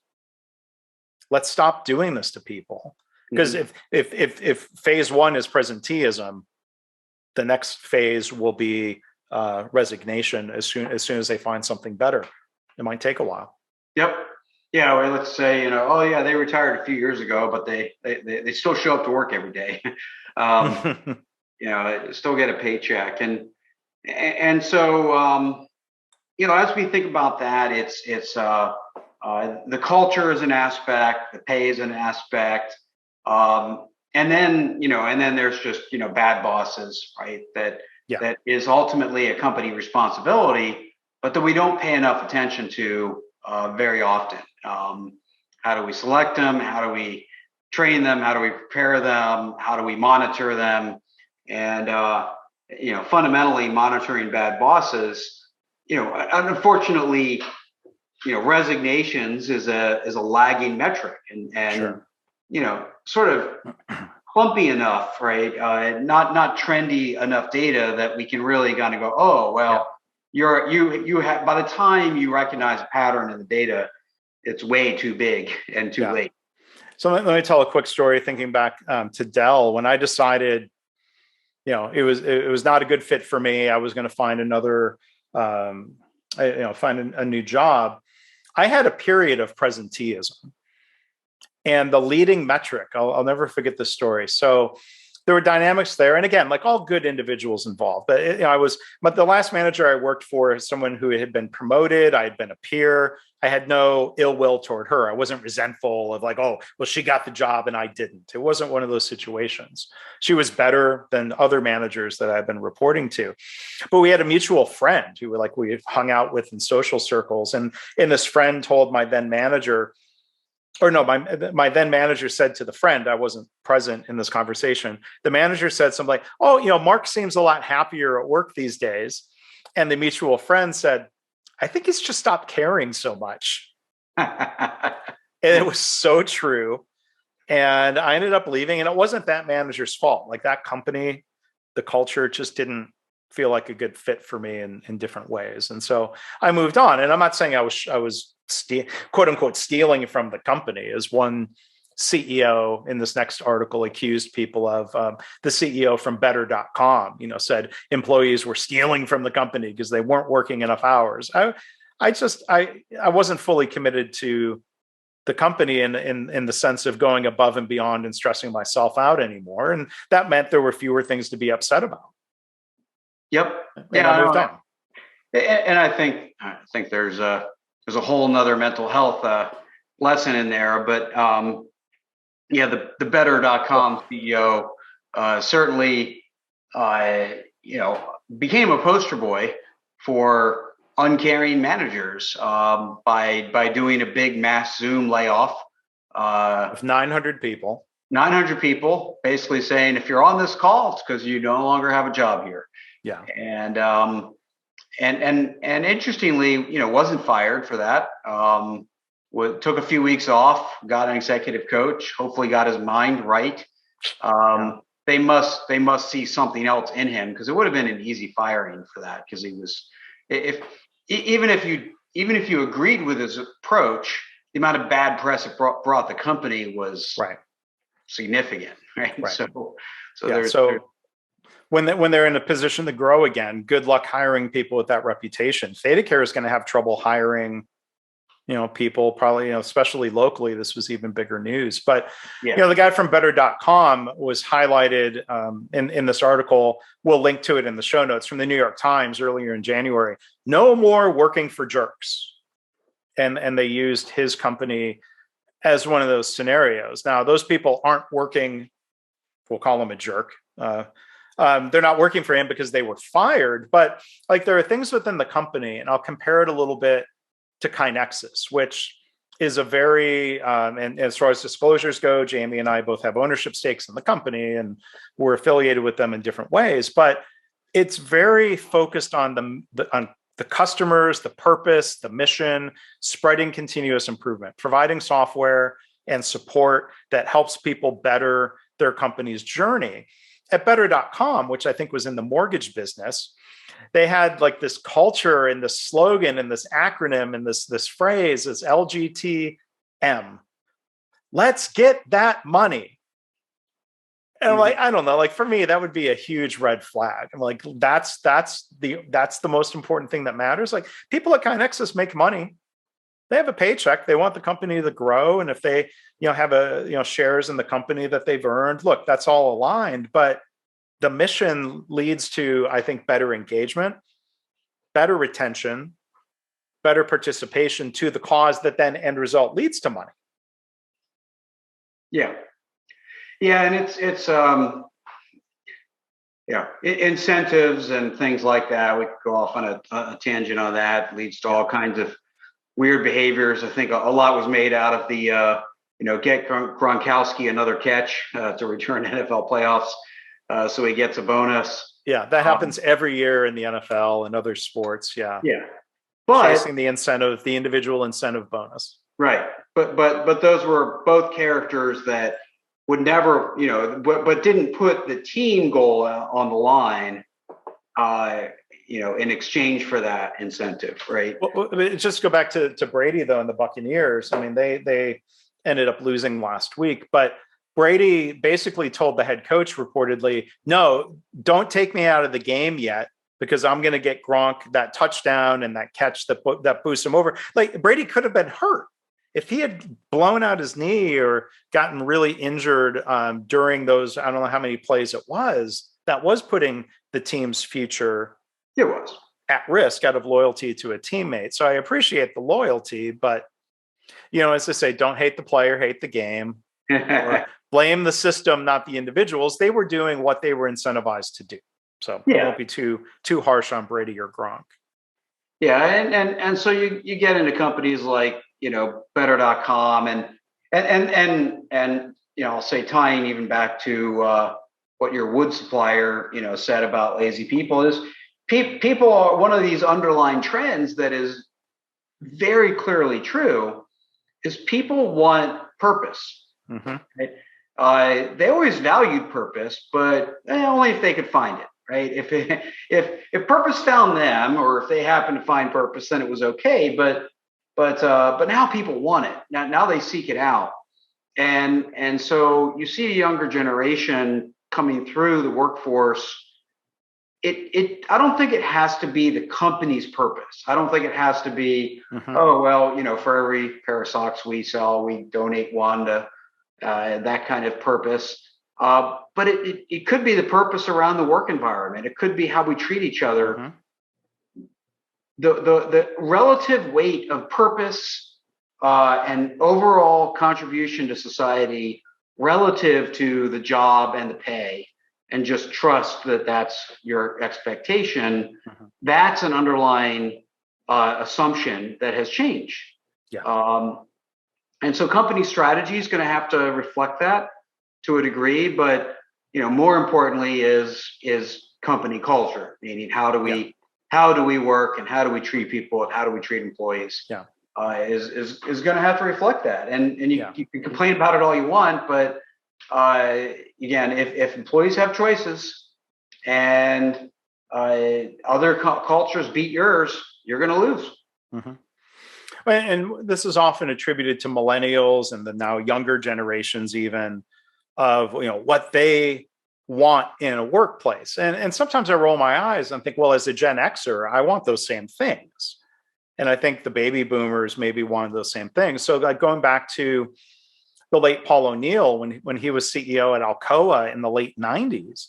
Let's stop doing this to people. Because if phase one is presenteeism, the next phase will be resignation as soon as they find something better. It might take a while. Yep. Yeah, well, let's say, they retired a few years ago, but they still show up to work every day. Still get a paycheck. And so, as we think about that, it's the culture is an aspect, the pay is an aspect. And then there's just, bad bosses, right? That is ultimately a company responsibility, but that we don't pay enough attention to very often. How do we select them? How do we train them? How do we prepare them? How do we monitor them? And fundamentally monitoring bad bosses. Unfortunately, resignations is a lagging metric, and sure. Sort of clumpy enough, right? Not trendy enough data that we can really kind of go, oh well. Yeah. You have, by the time you recognize a pattern in the data, it's way too big and too late. So let me tell a quick story. Thinking back to Dell, when I decided, it was not a good fit for me. I was going to find another, find a new job. I had a period of presenteeism, and the leading metric. I'll never forget this story. So there were dynamics there. And again, like all good individuals involved, but the last manager I worked for is someone who had been promoted. I had been a peer. I had no ill will toward her. I wasn't resentful of like, oh, well, she got the job and I didn't. It wasn't one of those situations. She was better than other managers that I've been reporting to. But we had a mutual friend who we hung out with in social circles. And this friend told my then manager, or no, my then manager said to the friend, I wasn't present in this conversation. The manager said something like, "Oh, Mark seems a lot happier at work these days." And the mutual friend said, "I think he's just stopped caring so much." And it was so true. And I ended up leaving, and it wasn't that manager's fault. Like, that company, the culture just didn't feel like a good fit for me in different ways. And so I moved on. And I'm not saying I was quote unquote stealing from the company, as one CEO in this next article accused people of. The CEO from better.com, said employees were stealing from the company because they weren't working enough hours. I wasn't fully committed to the company in the sense of going above and beyond and stressing myself out anymore. And that meant there were fewer things to be upset about. Yep. And I moved on. And I think there's a whole nother mental health lesson in there. But the better.com CEO certainly became a poster boy for uncaring managers by doing a big mass Zoom layoff of 900 people. 900 people, basically saying, if you're on this call, it's because you no longer have a job here. Yeah. And interestingly, wasn't fired for that. Took a few weeks off, got an executive coach, hopefully got his mind right. They must see something else in him, because it would have been an easy firing for that, because he was, even if you agreed with his approach, the amount of bad press it brought the company was significant, right? So when they're in a position to grow again, good luck hiring people with that reputation. Thedacare is going to have trouble hiring, people, probably, especially locally. This was even bigger news. But the guy from better.com was highlighted in this article. We'll link to it in the show notes, from the New York Times earlier in January. No more working for jerks. And they used his company as one of those scenarios. Now, those people aren't working, we'll call him a jerk. They're not working for him because they were fired, but like, there are things within the company, and I'll compare it a little bit to KaiNexus, which is a very, and as far as disclosures go, Jamie and I both have ownership stakes in the company, and we're affiliated with them in different ways, but it's very focused on the customers, the purpose, the mission, spreading continuous improvement, providing software and support that helps people better their company's journey. At better.com, which I think was in the mortgage business, they had like this culture and this slogan and this acronym and this phrase is LGTM. Let's get that money. And I'm like, I don't know, like, for me, that would be a huge red flag. I'm like, that's the most important thing that matters. Like, people at KaiNexus make money. They have a paycheck. They want the company to grow. And if they, have shares in the company that they've earned, look, that's all aligned. But the mission leads to, I think, better engagement, better retention, better participation to the cause that then end result leads to money. Yeah. Yeah. And it's incentives and things like that. We could go off on a tangent on that. Leads to all kinds of weird behaviors. I think a lot was made out of the, get Gronkowski another catch to return NFL playoffs. So he gets a bonus. Yeah, that happens every year in the NFL and other sports. Yeah. Yeah. But chasing the incentive, the individual incentive bonus. Right. But those were both characters that would never, but didn't put the team goal on the line, in exchange for that incentive. Right. Well, just go back to Brady, though, and the Buccaneers. I mean, they ended up losing last week, but Brady basically told the head coach reportedly, no, don't take me out of the game yet, because I'm going to get Gronk that touchdown and that catch that boosts him over. Like, Brady could have been hurt. If he had blown out his knee or gotten really injured during those, I don't know how many plays it was, that was putting the team's future at risk out of loyalty to a teammate. So I appreciate the loyalty, but, as they say, don't hate the player, hate the game. Or blame the system, not the individuals. They were doing what they were incentivized to do. So I won't be too harsh on Brady or Gronk. Yeah, and so you get into companies like better.com, and And I'll say, tying even back to what your wood supplier said about lazy people, is people are one of these underlying trends that is very clearly true, is people want purpose. Mm-hmm. Right? They always valued purpose, but only if they could find it. Right? If purpose found them, or if they happened to find purpose, then it was okay. But now people want it. Now they seek it out, and so you see a younger generation coming through the workforce. I don't think it has to be the company's purpose. I don't think it has to be, Mm-hmm. oh well, for every pair of socks we sell, we donate one to that kind of purpose. But it could be the purpose around the work environment. It could be how we treat each other. Mm-hmm. The relative weight of purpose and overall contribution to society relative to the job and the pay, and just trust that that's your expectation. Mm-hmm. That's an underlying assumption that has changed. Yeah. And so company strategy is going to have to reflect that to a degree, but more importantly is company culture, meaning how do we work, and how do we treat people, and how do we treat employees? Yeah. Is going to have to reflect that. And you can complain about it all you want, but again, if employees have choices and other cultures beat yours, you're going to lose. Mm-hmm. And this is often attributed to millennials and the now younger generations, even, of what they want in a workplace. And sometimes I roll my eyes and think, well, as a Gen Xer, I want those same things. And I think the baby boomers maybe wanted those same things. So like going back to the late Paul O'Neill, when he was CEO at Alcoa in the late 90s,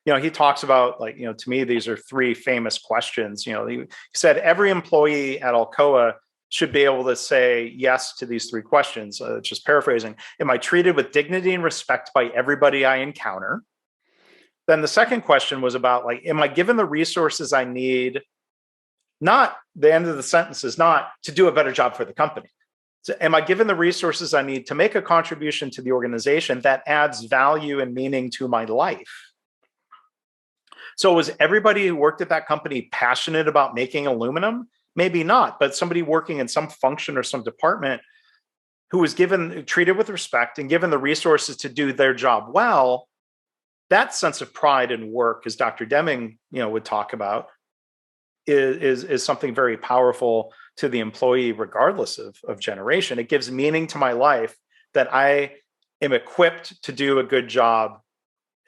he talks about, like, to me, these are three famous questions. He said every employee at Alcoa should be able to say yes to these three questions. Just paraphrasing: am I treated with dignity and respect by everybody I encounter? Then the second question was about, like, am I given the resources I need? Not the end of the sentence is not to do a better job for the company. So am I given the resources I need to make a contribution to the organization that adds value and meaning to my life? So was everybody who worked at that company passionate about making aluminum? Maybe not, but somebody working in some function or some department who was treated with respect and given the resources to do their job well, that sense of pride in work, as Dr. Deming, would talk about, is something very powerful to the employee, regardless of generation. It gives meaning to my life that I am equipped to do a good job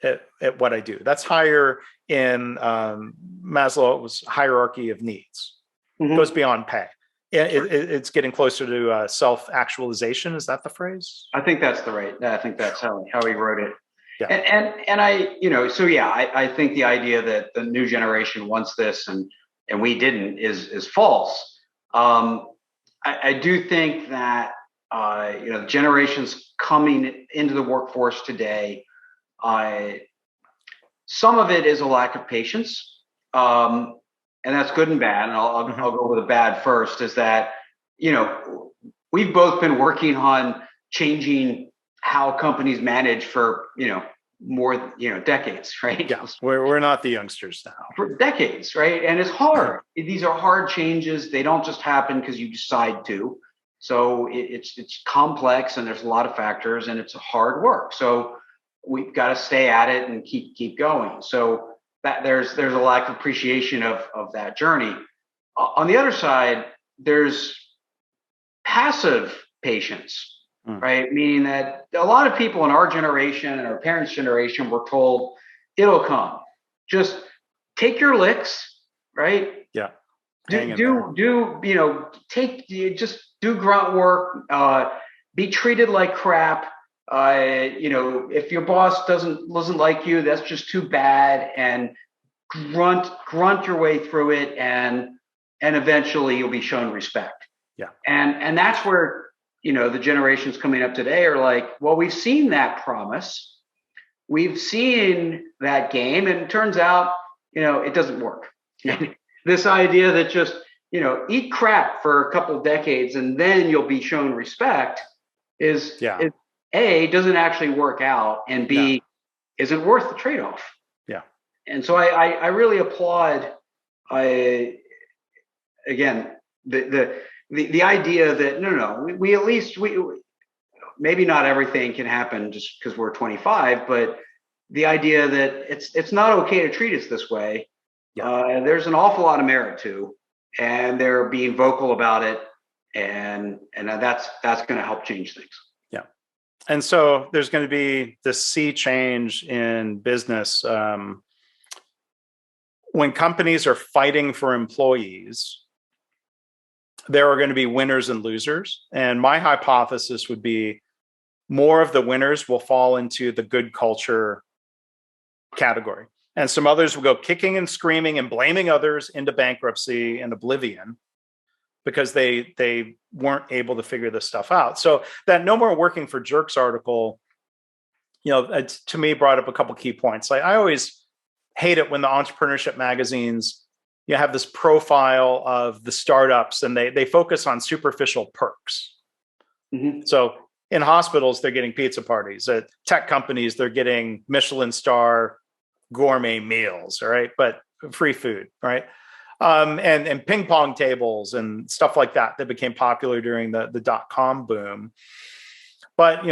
at what I do. That's higher in Maslow's hierarchy of needs. Mm-hmm. It goes beyond pay. It's getting closer to self-actualization. Is that the phrase? I think that's I think that's how he wrote it. Yeah. And I think the idea that the new generation wants this and we didn't is false. I do think that the generations coming into the workforce today, some of it is a lack of patience, and that's good and bad. And I'll go with the bad first. Is that we've both been working on changing how companies manage for more decades, right? Yeah, we're not the youngsters now. For decades, right? And it's hard. These are hard changes. They don't just happen because you decide to. So it's complex, and there's a lot of factors, and it's hard work. So we've got to stay at it and keep going. So that there's a lack of appreciation of that journey. On the other side, there's passive patience. Right? Meaning that a lot of people in our generation and our parents' generation were told it'll come. Just take your licks, right? Yeah. Just do grunt work, be treated like crap. If your boss doesn't like you, that's just too bad, and grunt your way through it, and eventually you'll be shown respect. Yeah. And that's where the generations coming up today are like, well, we've seen that promise. We've seen that game, and it turns out, it doesn't work. Yeah. This idea that just, eat crap for a couple of decades and then you'll be shown respect. Yeah. is A, doesn't actually work out, and No. B, isn't worth the trade-off. Yeah. And so I really applaud, again, the idea that no, we at least we maybe not everything can happen just because we're 25, but the idea that it's not okay to treat us this way. Yeah. There's an awful lot of merit to, and they're being vocal about it, and that's going to help change things. Yeah. And so there's going to be this sea change in business. When companies are fighting for employees, there are going to be winners and losers. And my hypothesis would be more of the winners will fall into the good culture category. And some others will go kicking and screaming and blaming others into bankruptcy and oblivion because they weren't able to figure this stuff out. So that No More Working for Jerks article, it, to me, brought up a couple key points. Like, I always hate it when the entrepreneurship magazines, you have this profile of the startups and they focus on superficial perks. Mm-hmm. So in hospitals, they're getting pizza parties. At tech companies, they're getting Michelin star gourmet meals, all right, but free food, right? And ping pong tables and stuff like that became popular during the dot-com boom. But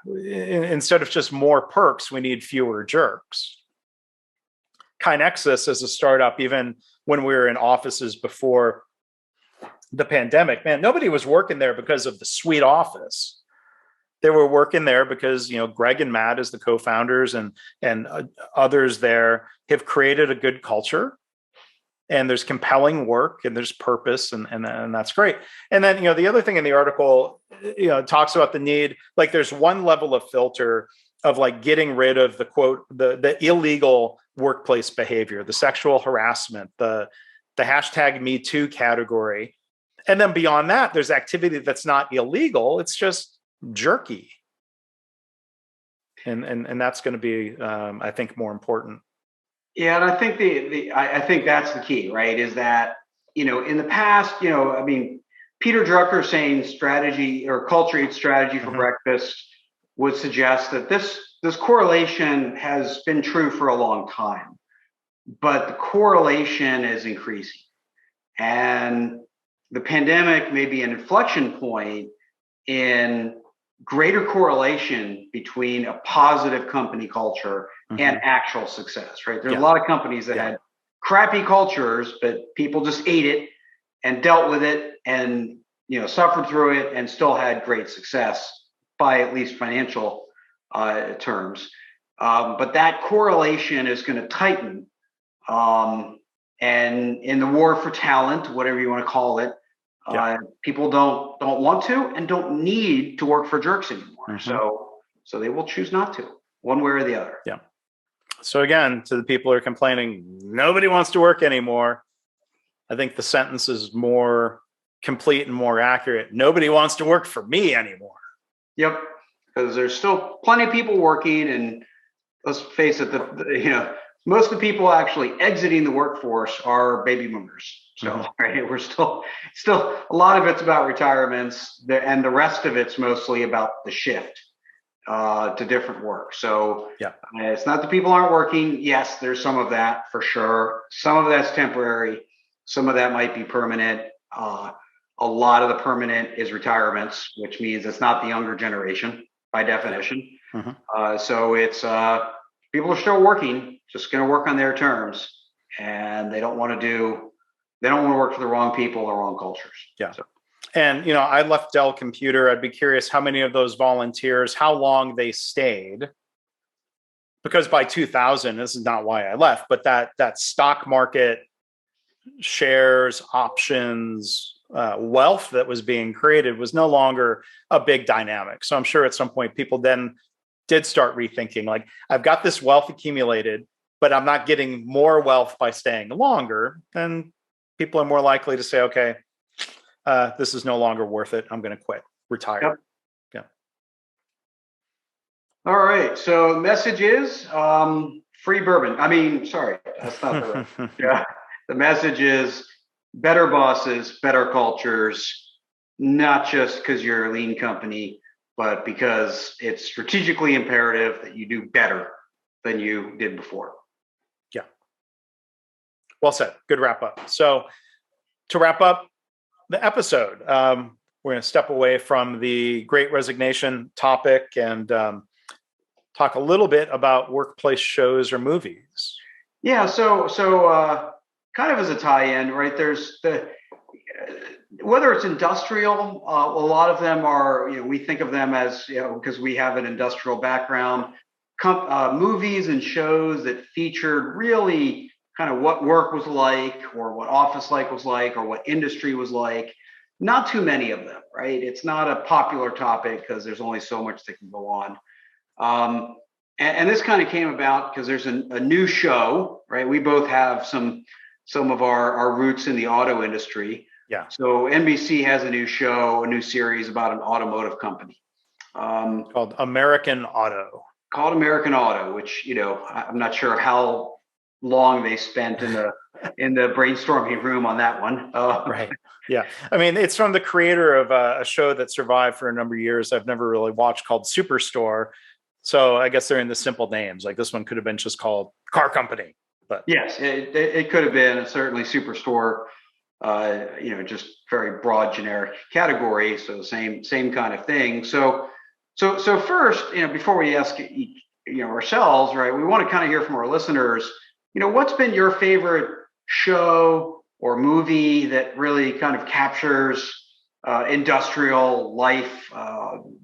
instead of just more perks, we need fewer jerks. Kinexus as a startup, even when we were in offices before the pandemic, man, nobody was working there because of the sweet office. They were working there because, Greg and Matt as the co-founders and others there have created a good culture, and there's compelling work and there's purpose, and that's great. And then, the other thing in the article, talks about the need, like there's one level of filter of like getting rid of the quote, the illegal workplace behavior, the sexual harassment, the hashtag Me Too category. And then beyond that, there's activity that's not illegal. It's just jerky. And that's going to be, I think, more important. Yeah, and I think I think that's the key, right? Is that, in the past, Peter Drucker saying strategy or culture eats strategy for breakfast would suggest that this correlation has been true for a long time, but the correlation is increasing. And the pandemic may be an inflection point in greater correlation between a positive company culture and actual success, right? There's a lot of companies that had crappy cultures, but people just ate it and dealt with it and, suffered through it and still had great success by at least financial terms. But that correlation is going to tighten. And in the war for talent, whatever you want to call it, people don't want to and don't need to work for jerks anymore. So they will choose not to, one way or the other. Yeah. So again, to the people who are complaining, nobody wants to work anymore, I think the sentence is more complete and more accurate. Nobody wants to work for me anymore. Yep. Because there's still plenty of people working, and let's face it, most of the people actually exiting the workforce are baby boomers. So right, we're still a lot of it's about retirements, and the rest of it's mostly about the shift to different work. So it's not that people aren't working. Yes, there's some of that for sure. Some of that's temporary. Some of that might be permanent. A lot of the permanent is retirements, which means it's not the younger generation by definition. So it's people are still working, just going to work on their terms, and they don't want to work for the wrong people or wrong cultures. Yeah. So. And, I left Dell Computer. I'd be curious how many of those volunteers, how long they stayed. Because by 2000, this is not why I left, but that stock market shares, options, wealth that was being created was no longer a big dynamic. So I'm sure at some point people then did start rethinking, like, I've got this wealth accumulated, but I'm not getting more wealth by staying longer. And people are more likely to say, okay, this is no longer worth it. I'm going to quit, retire. Yeah. All right. So the message is free bourbon. Sorry, that's not the right. Yeah. The message is better bosses, better cultures, not just because you're a lean company, but because it's strategically imperative that you do better than you did before. Yeah. Well said. Good wrap up. So to wrap up the episode, we're going to step away from the Great Resignation topic and talk a little bit about workplace shows or movies. Yeah. So kind of as a tie-in, right? There's whether it's industrial, a lot of them are, we think of them as, because we have an industrial background, movies and shows that featured really kind of what work was like, or what office life was like, or what industry was like. Not too many of them, right? It's not a popular topic because there's only so much that can go on. And this kind of came about because there's a new show, right? We both have some of our roots in the auto industry. Yeah. So NBC has a new show, a new series about an automotive company called American Auto. Called American Auto, which I'm not sure how long they spent in the brainstorming room on that one. Right. Yeah. I mean, it's from the creator of a show that survived for a number of years I've never really watched, called Superstore. So I guess they're in the simple names. Like this one could have been just called Car Company. But yes, it could have been certainly Superstore. Just very broad generic category. So same kind of thing. So first, before we ask ourselves, right, we want to kind of hear from our listeners, what's been your favorite show or movie that really kind of captures industrial life,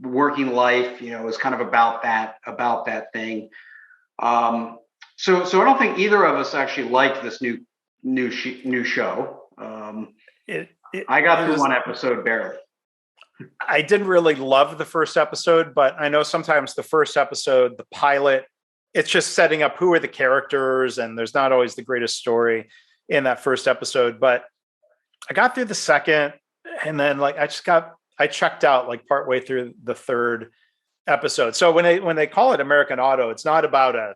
working life, is kind of about that thing. So I don't think either of us actually liked this new show. I got through one episode barely. I didn't really love the first episode, but I know sometimes the first episode, the pilot, it's just setting up who are the characters, and there's not always the greatest story in that first episode. But I got through the second, and then I checked out like partway through the third episode. So when they call it American Auto, it's not about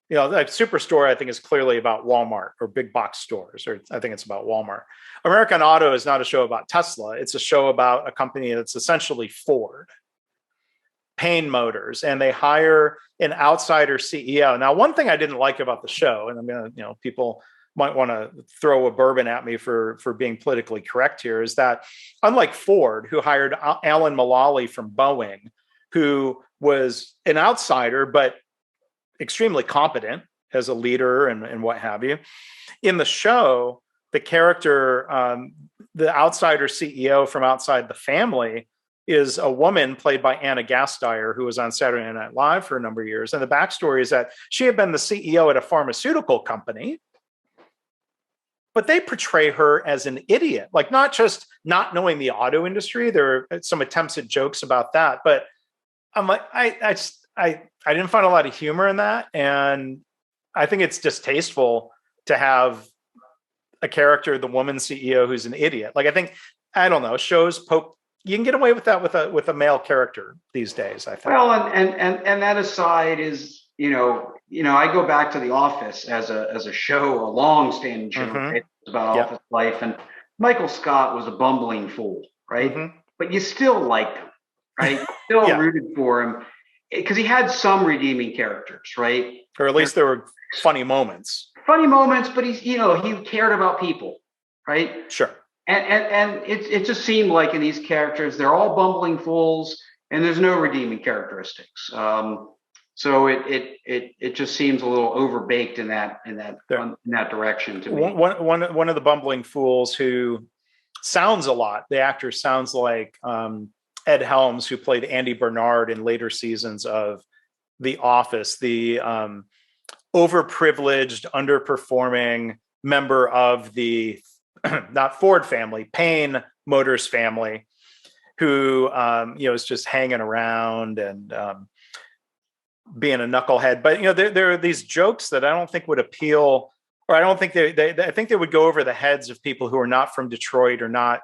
like Superstore, I think, is clearly about Walmart or big box stores, or I think it's about Walmart. American Auto is not a show about Tesla. It's a show about a company that's essentially Ford, Payne Motors, and they hire an outsider CEO. Now, one thing I didn't like about the show, and I'm going to, people might want to throw a bourbon at me for being politically correct here, is that unlike Ford, who hired Alan Mulally from Boeing, who was an outsider, but extremely competent as a leader and what have you. In the show, the character, the outsider CEO from outside the family, is a woman played by Anna Gasteyer, who was on Saturday Night Live for a number of years. And the backstory is that she had been the CEO at a pharmaceutical company, but they portray her as an idiot, like not just not knowing the auto industry. There are some attempts at jokes about that, but I'm like, I didn't find a lot of humor in that. And I think it's distasteful to have a character, the woman CEO, who's an idiot. Like, I don't know, shows you can get away with that with a male character these days, I think. Well, and that aside is, I go back to The Office as a show, a long-standing show, right? It's about office life. And Michael Scott was a bumbling fool, right? Mm-hmm. But you still liked him, right? Still rooted for him, because he had some redeeming characters, right? Or at least there were funny moments. But he cared about people, right? Sure. And it just seemed like in these characters, they're all bumbling fools, and there's no redeeming characteristics. So it just seems a little overbaked in that direction to me. One of the bumbling fools who sounds a lot. The actor sounds like Ed Helms, who played Andy Bernard in later seasons of The Office, the overprivileged, underperforming member of the not Ford family, Payne Motors family, who is just hanging around and being a knucklehead. But there are these jokes that I don't think would appeal, or I don't think I think they would go over the heads of people who are not from Detroit or not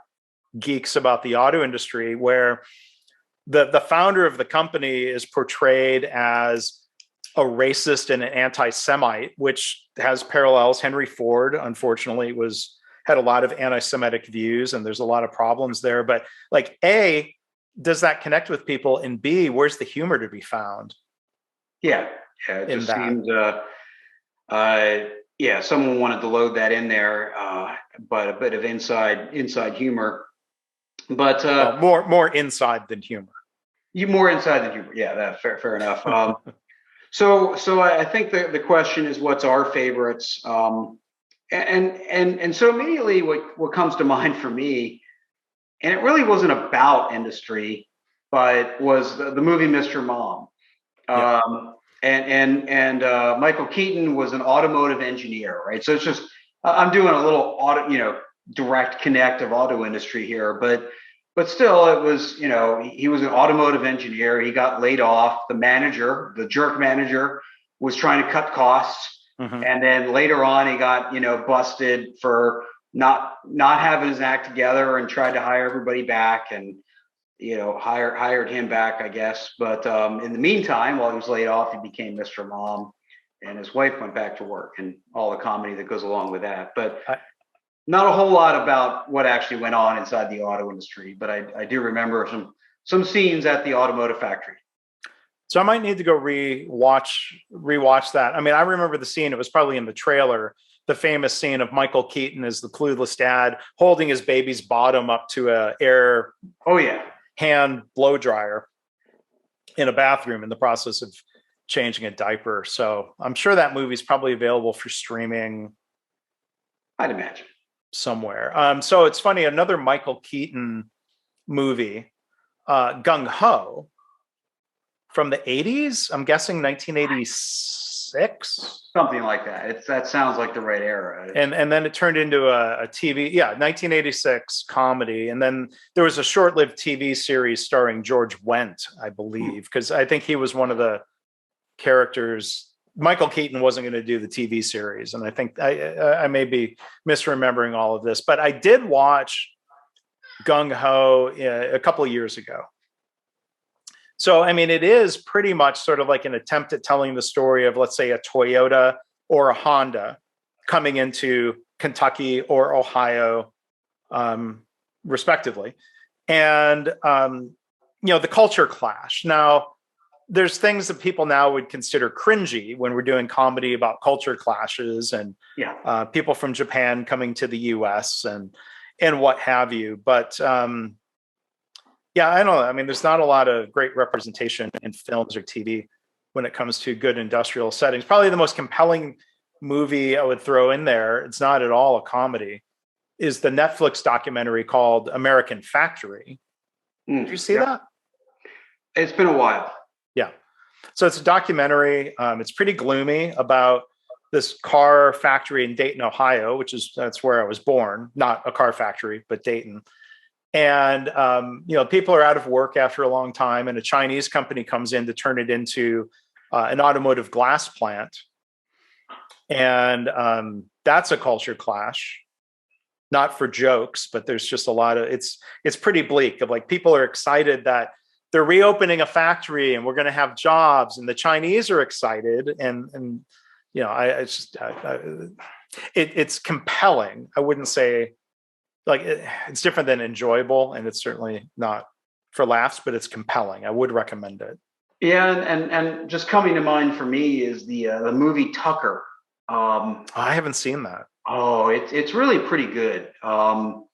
geeks about the auto industry, where the founder of the company is portrayed as a racist and an anti-Semite, which has parallels. Henry Ford, unfortunately, had a lot of anti-Semitic views, and there's a lot of problems there. But does that connect with people? And B, where's the humor to be found Yeah, yeah. It in just that? seemed, yeah, someone wanted to load that in there, but a bit of inside humor. But Well, more inside than humor. you more inside than humor. Yeah, that fair enough. So I think the question is, what's our favorites? And so immediately what comes to mind for me, and it really wasn't about industry, but was the movie Mr. Mom. Yeah. Michael Keaton was an automotive engineer, right? So it's just, I'm doing a little direct connect of auto industry here, but still, it was, he was an automotive engineer. He got laid off. The manager, the jerk manager, was trying to cut costs. Mm-hmm. And then later on, he got, busted for not having his act together, and tried to hire everybody back, and hired him back, I guess. But in the meantime, while he was laid off, he became Mr. Mom, and his wife went back to work, and all the comedy that goes along with that. But not a whole lot about what actually went on inside the auto industry. But I do remember some scenes at the automotive factory. So I might need to go rewatch that. I mean, I remember the scene. It was probably in the trailer. The famous scene of Michael Keaton as the clueless dad holding his baby's bottom up to a air hand blow dryer in a bathroom in the process of changing a diaper. So I'm sure that movie's probably available for streaming, I'd imagine, somewhere. So it's funny, another Michael Keaton movie, Gung Ho, from the 80s. I'm guessing 1986. Something like that. That sounds like the right era. And then it turned into a TV, 1986 comedy. And then there was a short-lived TV series starring George Wendt, I believe, because I think he was one of the characters. Michael Keaton wasn't going to do the TV series. And I think I may be misremembering all of this, but I did watch Gung Ho a couple of years ago. So, I mean, it is pretty much sort of like an attempt at telling the story of, let's say, a Toyota or a Honda coming into Kentucky or Ohio, respectively. And, the culture clash. Now, there's things that people now would consider cringy when we're doing comedy about culture clashes and people from Japan coming to the US and what have you. But I don't know. I mean, there's not a lot of great representation in films or TV when it comes to good industrial settings. Probably the most compelling movie I would throw in there, it's not at all a comedy, is the Netflix documentary called American Factory. Did you see that? It's been a while. Yeah. So it's a documentary. It's pretty gloomy about this car factory in Dayton, Ohio, that's where I was born, not a car factory, but Dayton. And, people are out of work after a long time, and a Chinese company comes in to turn it into an automotive glass plant. And that's a culture clash, not for jokes, but there's just a lot of, it's pretty bleak of like, people are excited that they're reopening a factory and we're going to have jobs, and the Chinese are excited. And it's compelling. I wouldn't say it's different than enjoyable, and it's certainly not for laughs, but it's compelling. I would recommend it. Yeah. And just coming to mind for me is the movie Tucker. I haven't seen that. Oh, it's really pretty good. Was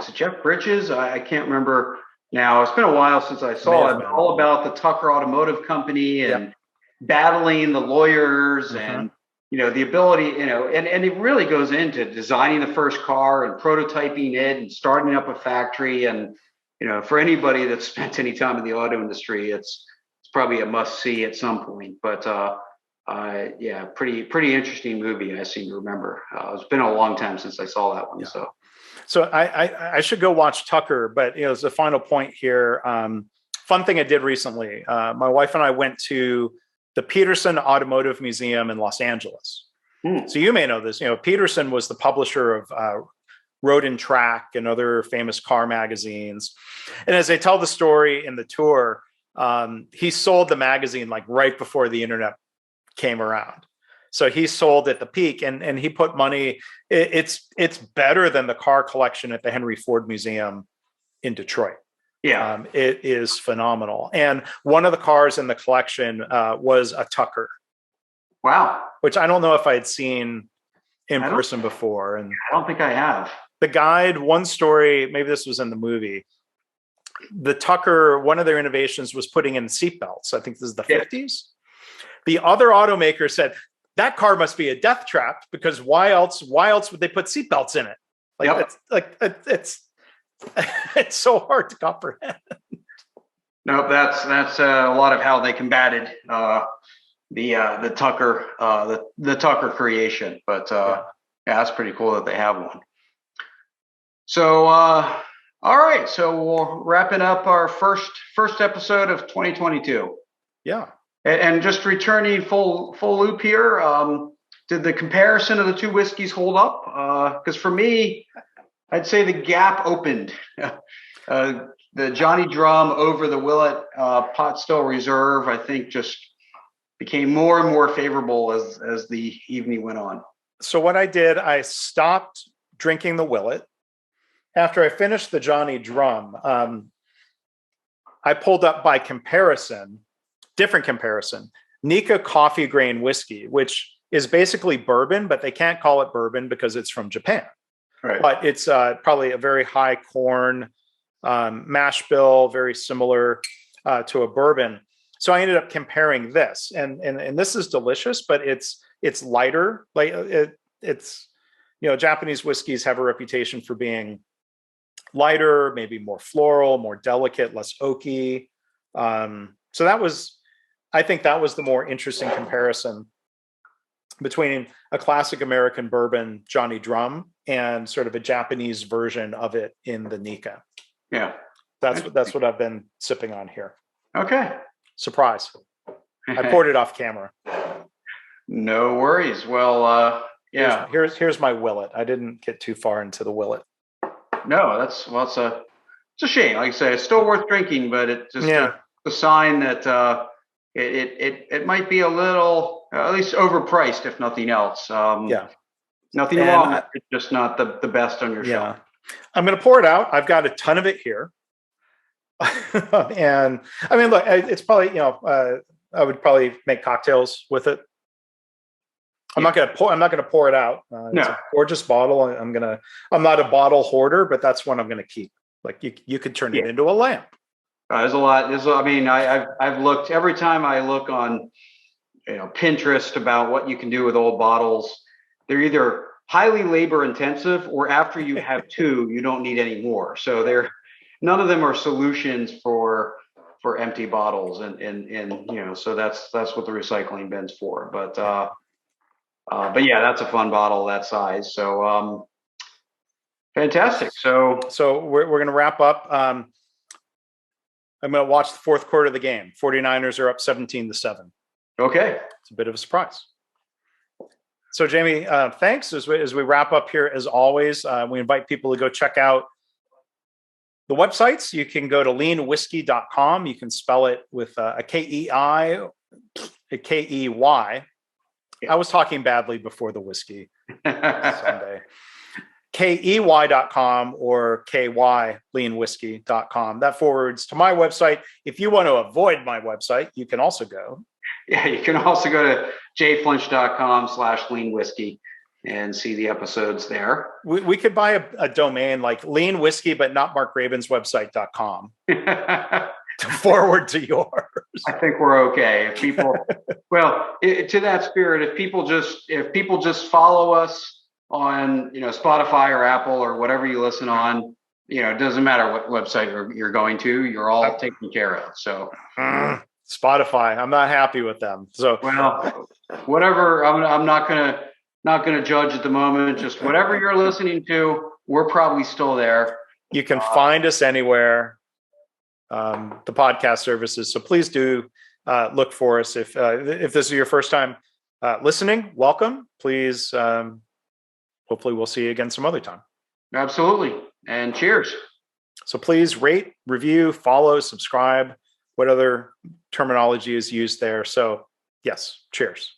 it Jeff Bridges? I can't remember now. It's been a while since I saw it. All about the Tucker Automotive Company and battling the lawyers and, the ability, and it really goes into designing the first car and prototyping it and starting up a factory. And, for anybody that's spent any time in the auto industry, it's probably a must see at some point. But pretty interesting movie. I seem to remember. It's been a long time since I saw that one. Yeah. So I should go watch Tucker, but as a final point here, fun thing I did recently, my wife and I went to the Peterson Automotive Museum in Los Angeles. So you may know this, Peterson was the publisher of Road and Track and other famous car magazines. And as they tell the story in the tour, he sold the magazine like right before the internet came around. So he sold at the peak, and he put money. It's better than the car collection at the Henry Ford Museum in Detroit. Yeah. It is phenomenal. And one of the cars in the collection was a Tucker, Wow. which I don't know if I had seen in I person before. And don't think I have. the guide, one story, maybe this was in the movie, the Tucker, one of their innovations was putting in seatbelts. I think this is the 50s. The other automaker said, that car must be a death trap, because why else would they put seatbelts in it? It's it's so hard to comprehend. Nope, that's a lot of how they combated the Tucker the Tucker creation. But yeah, that's pretty cool that they have one. So all right, so we're wrapping up our first episode of 2022. Yeah. And just returning full loop here, did the comparison of the two whiskeys hold up? Because for me, I'd say the gap opened. The Johnny Drum over the Willett Pot Still Reserve, I think, just became more and more favorable as the evening went on. So what I did, I stopped drinking the Willett. After I finished the Johnny Drum, I pulled up by comparison, different comparison, Nika coffee grain whiskey, which is basically bourbon, but they can't call it bourbon because it's from Japan. Right. But it's probably a very high corn mash bill, very similar to a bourbon. So I ended up comparing this, and this is delicious, but it's lighter. Like it's Japanese whiskeys have a reputation for being lighter, maybe more floral, more delicate, less oaky. So I think that was the more interesting comparison between a classic American bourbon, Johnny Drum, and sort of a Japanese version of it in the Nika. Yeah. That's what I've been sipping on here. Okay. Surprise. I poured it off camera. No worries. Well, yeah. Here's my Willett. I didn't get too far into the Willett. No, it's a shame. Like I say, it's still worth drinking, but it's just a sign that it might be a little, at least overpriced, if nothing else. Nothing wrong. It's just not the best on your shelf. I'm going to pour it out. I've got a ton of it here. And I mean, look, it's probably, I would probably make cocktails with it. I'm not going to pour it out. It's a gorgeous bottle. I'm not a bottle hoarder, but that's one I'm going to keep. Like you could turn it into a lamp. There's a lot. I mean, I've looked every time I look on, Pinterest about what you can do with old bottles. They're either highly labor intensive, or after you have two, you don't need any more. So none of them are solutions for empty bottles, and so that's what the recycling bin's for. But yeah, that's a fun bottle that size. So fantastic. So we're going to wrap up. I'm going to watch the fourth quarter of the game. 49ers are up 17-7. Okay. It's a bit of a surprise. So Jamie, thanks. As we wrap up here, as always, we invite people to go check out the websites. You can go to leanwhiskey.com. You can spell it with a K-E-I, a K-E-Y. I was talking badly before the whiskey Sunday. KEY.com or KY leanwhiskey.com. That forwards to my website. If you want to avoid my website, you can also go. Yeah, you can also go to jflinch.com/leanwhiskey and see the episodes there. We could buy a domain like lean whiskey, but not Mark Graban's website.com to forward to yours. I think we're okay. If people, to that spirit, if people just follow us on, Spotify or Apple or whatever you listen on, it doesn't matter what website you're going to, you're all taken care of. So Spotify, I'm not happy with them. So whatever, I'm not gonna judge at the moment. Just whatever you're listening to, we're probably still there. You can find us anywhere, the podcast services. So please do look for us. If this is your first time listening, welcome. Please. Hopefully we'll see you again some other time. Absolutely. And cheers. So please rate, review, follow, subscribe, what other terminology is used there. So yes, cheers.